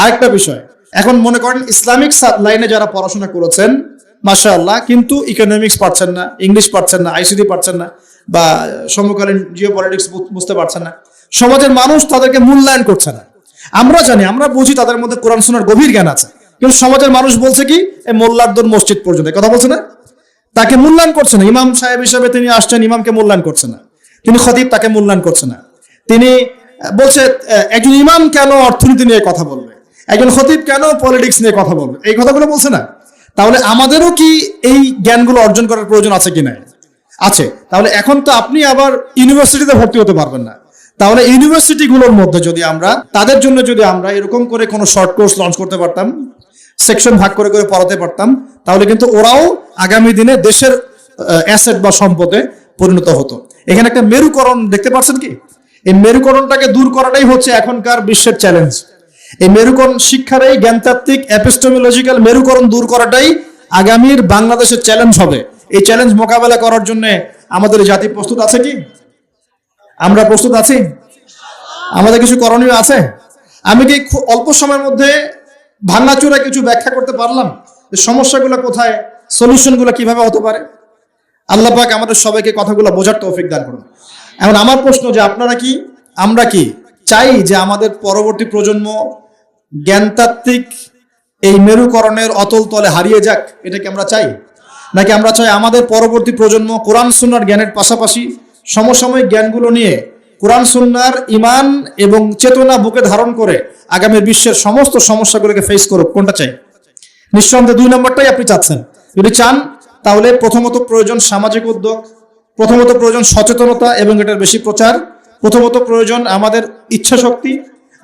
আরেকটা বিষয়, এখন মনে করেন ইসলামিক লাইনে যারা পড়াশোনা করেছেন মাশাআল্লাহ, কিন্তু ইকোনমিক্স পারছেন না, ইংলিশ পারছেন না, আইসিটি পারছেন না, বা সমকালীন জিওপলিটিক্স বুঝতে পারছেন না, সমাজের মানুষ তাদেরকে মূল্যায়ন করছে না। আমরা জানি, আমরা বুঝি তাদের মধ্যে কোরআন সুন্নাহর গভীর জ্ঞান আছে, কিন্তু সমাজের মানুষ বলছে কি, এই মোল্লারদর মসজিদ পর্যন্ত কথা বলছে না, তাকে মূল্যায়ন করছে না। ইমাম সাহেব হিসেবে তিনি আসছেন, ইমামকে মূল্যায়ন করছে না। তিনি খতিব, তাকে মূল্যায়ন করছে না। তিনি বলছে একজন ইমাম কেন অর্থনীতি নিয়ে কথা বলবে, একজন খতিব কেন পলিটিক্স নিয়ে কথা বলবে, এই কথাগুলো বলছে না। তাহলে আমাদেরও কি এই জ্ঞানগুলো অর্জন করার প্রয়োজন আছে কি না? আছে। তাহলে এখন তো আপনি আবার ইউনিভার্সিটিতে ভর্তি হতে পারবেন না। তাহলে ইউনিভার্সিটিগুলোর মধ্যে যদি আমরা তাদের জন্য যদি আমরা এরকম করে কোনো শর্ট কোর্স লঞ্চ করতে পারতাম, সেকশন ভাগ করে করে পড়াতে পারতাম, তাহলে কিন্তু ওরাও আগামী দিনে দেশের অ্যাসেট বা সম্পদে পরিণত হতো। এখানে একটা মেরুকরণ দেখতে পাচ্ছেন কি? এই মেরুকরণটাকে দূর করাটাই হচ্ছে এখনকার বিশ্বের চ্যালেঞ্জ। এই মেরুকরণ শিক্ষার এই জ্ঞানতাত্ত্বিক এপিস্টেমোলজিক্যাল মেরুকরণ দূর করাটাই আগামীর বাংলাদেশের চ্যালেঞ্জ হবে। এই চ্যালেঞ্জ মোকাবেলা করার জন্য আমাদের জাতি প্রস্তুত আছে কি? আমরা প্রস্তুত আছি? আমাদের কিছু করণীয় আছে? আমি কি অল্প সময়ের মধ্যে ভাঙাচোরা কিছু ব্যাখ্যা করতে পারলাম যে সমস্যাগুলো কোথায়, সলিউশনগুলো কিভাবে হতে পারে? আল্লাহ পাক আমাদের সবাইকে কথাগুলো বোঝার তৌফিক দান করুন। এখন আমার প্রশ্ন যে আপনারা কি, আমরা কি চাই যে আমাদের পরবর্তী প্রজন্ম জ্ঞানতাত্ত্বিক এই মেরুকরণের অতল তলে হারিয়ে যাক? এটা কি আমরা চাই? নাকি আমরা চাই আমাদের পরবর্তী প্রজন্ম কোরআন সুন্নাহর জ্ঞানের পাশাপাশি সমসাময়িক জ্ঞানগুলো নিয়ে কোরআন সুন্নাহর ঈমান এবং চেতনা বুকে ধারণ করে আগামী বিশ্বের সমস্ত সমস্যাগুলোকে ফেস করুক? কোনটা চাই? নিঃসন্দেহে 2 নম্বরটাই আপনি চাচ্ছেন। যদি চান তাহলে প্রথমত প্রয়োজন সামাজিক উদ্যোগ, প্রথমত প্রয়োজন সচেতনতা এবং এটার বেশি প্রচার, প্রথমত প্রয়োজন আমাদের ইচ্ছা শক্তি,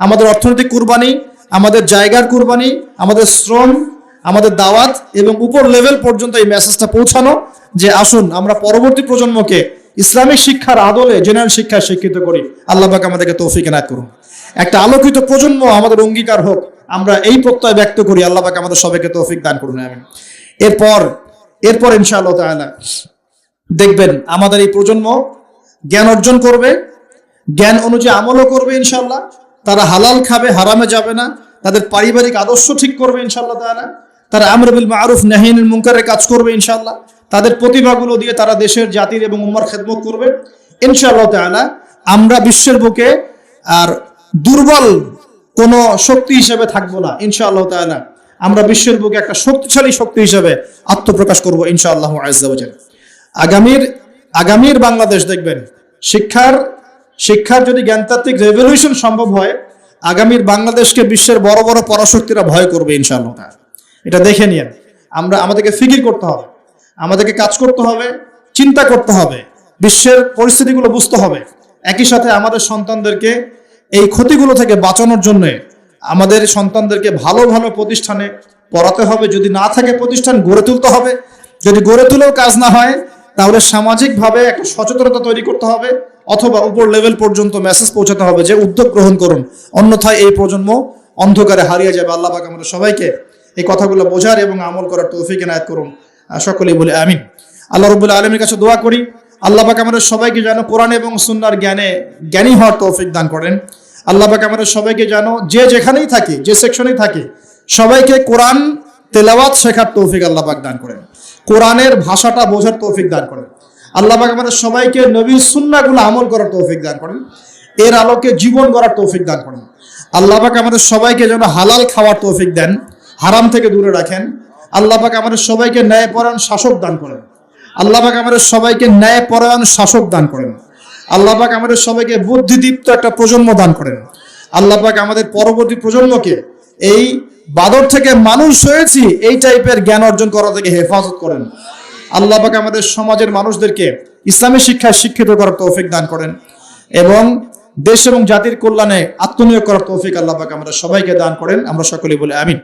আমাদের অর্থনৈতিক কুরবানি, আমাদের জায়গার কুরবানি, আমাদের শ্রম, আমাদের দাওয়াত এবং উপর লেভেল পর্যন্ত এই মেসেজটা পৌঁছানো যে আসুন আমরা পরবর্তী প্রজন্মকে ইসলামিক শিক্ষার আদলে জেনারেল শিক্ষায় শিক্ষিত করি। আল্লাহ পাক আমাদেরকে তৌফিক এনায়েত করুন। একটা আলোকিত প্রজন্ম আমাদের অঙ্গীকার হোক, আমরা এই প্রত্যয় ব্যক্ত করি। আল্লাহ পাক আমাদের সবাইকে তৌফিক দান করুন। আমিন। এরপর ইনশাআল্লাহ তাআলা দেখবেন আমাদের এই প্রজন্ম জ্ঞান অর্জন করবে, জ্ঞান অনুযায়ী আমলও করবে ইনশাআল্লাহ। তারা হালাল খাবে, হারামে যাবে না। তাদের পারিবারিক আদর্শ ঠিক করবে ইনশাআল্লাহ তাআলা। তারা আমর বিল মারুফ নাহি আনিল মুনকারের কাজ করবে ইনশাআল্লাহ। তাদের প্রতিভাগুলো দিয়ে তারা দেশের, জাতির এবং উম্মার খেদমত করবে ইনশাআল্লাহ তাআলা। আমরা বিশ্বের বুকে আর দুর্বল কোন শক্তি হিসেবে থাকবো না ইনশাআল্লাহ তাআলা। আমরা বিশ্বের বুকে একটা শক্তিশালী শক্তি হিসেবে আত্মপ্রকাশ করবো ইনশাআল্লাহ আযজা ওয়া জাল। আগামীর বাংলাদেশ দেখবেন শিক্ষার যদি জ্ঞানতাত্ত্বিক রেভলিউশন সম্ভব হয়, আগামীর বাংলাদেশকে বিশ্বের বড় বড় পরাশক্তিরা ভয় করবে ইনশাআল্লাহ। এটা দেখে নিন। আমাদেরকে ফিকির করতে হবে, আমাদেরকে কাজ করতে হবে, চিন্তা করতে হবে, বিশ্বের পরিস্থিতিগুলো বুঝতে হবে। একই সাথে আমাদের সন্তানদেরকে এই ক্ষতিগুলো থেকে বাঁচানোর জন্য আমাদের সন্তানদেরকে ভালো ভালো প্রতিষ্ঠানে পড়াতে হবে। যদি না থাকে প্রতিষ্ঠান, গড়ে তুলতে হবে। যদি গড়ে তুলেও কাজ না হয়, তাহলে সামাজিকভাবে একটা সচেতনতা তৈরি করতে হবে, অথবা উপর লেভেল পর্যন্ত মেসেজ পৌঁছাতে হবে যে উদ্যোগ গ্রহণ করুন, অন্যথায় এই প্রজন্ম অন্ধকারে হারিয়ে যাবে। আল্লাহ পাক আমাদের সবাইকে এই কথাগুলো বোঝার এবং আমল করার তৌফিক এনায়েত করুন। সকলেই বলে আমিন। আল্লাহ রাব্বুল আলামিনের কাছে দোয়া করি, আল্লাহ পাক আমাদের সবাইকে যেন কোরআন এবং সুন্নাহর জ্ঞানী হওয়ার তৌফিক দান করেন। আল্লাহ পাক আমাদের সবাইকে যেন যে যেখানেই থাকে, যে সেকশনেই থাকে, সবাইকে কোরআন তেলাওয়াত শেখার তৌফিক আল্লাহ পাক দান করেন, কোরআনের ভাষাটা বোঝার তৌফিক দান করেন। আল্লাহ পাক আমাদের সবাইকে নবীর সুন্নাহগুলো আমল করার তৌফিক দান করেন, এর আলোকে জীবন গড়ার তৌফিক দান করেন। আল্লাহ পাক আমাদের সবাইকে যেন হালাল খাওয়ার তৌফিক দেন, হারাম থেকে দূরে রাখেন। আল্লাহ পাক আমাদের সবাইকে ন্যায়পরায়ণ শাসক দান করেন। আল্লাহ পাক আমাদের সবাইকে ন্যায়পরায়ণ শাসক দান করেন। আল্লাহ পাক আমাদের সবাইকে বুদ্ধিদীপ্ত একটা প্রজন্ম দান করেন। আল্লাহ পাক আমাদের পরবর্তী প্রজন্মকে এই বাদর থেকে মানুষ হয়েছি এই টাইপের জ্ঞান অর্জন করা থেকে হেফাজত করেন। আল্লাহ পাক আমাদের সমাজের মানুষদেরকে ইসলামী শিক্ষায় শিক্ষিত করার তৌফিক দান করেন এবং দেশ এবং জাতির কল্যাণে আত্মনিয়োগ করার তৌফিক আল্লাহ পাক আমাদের সবাইকে দান করেন। আমরা সকলেই বলে আমিন।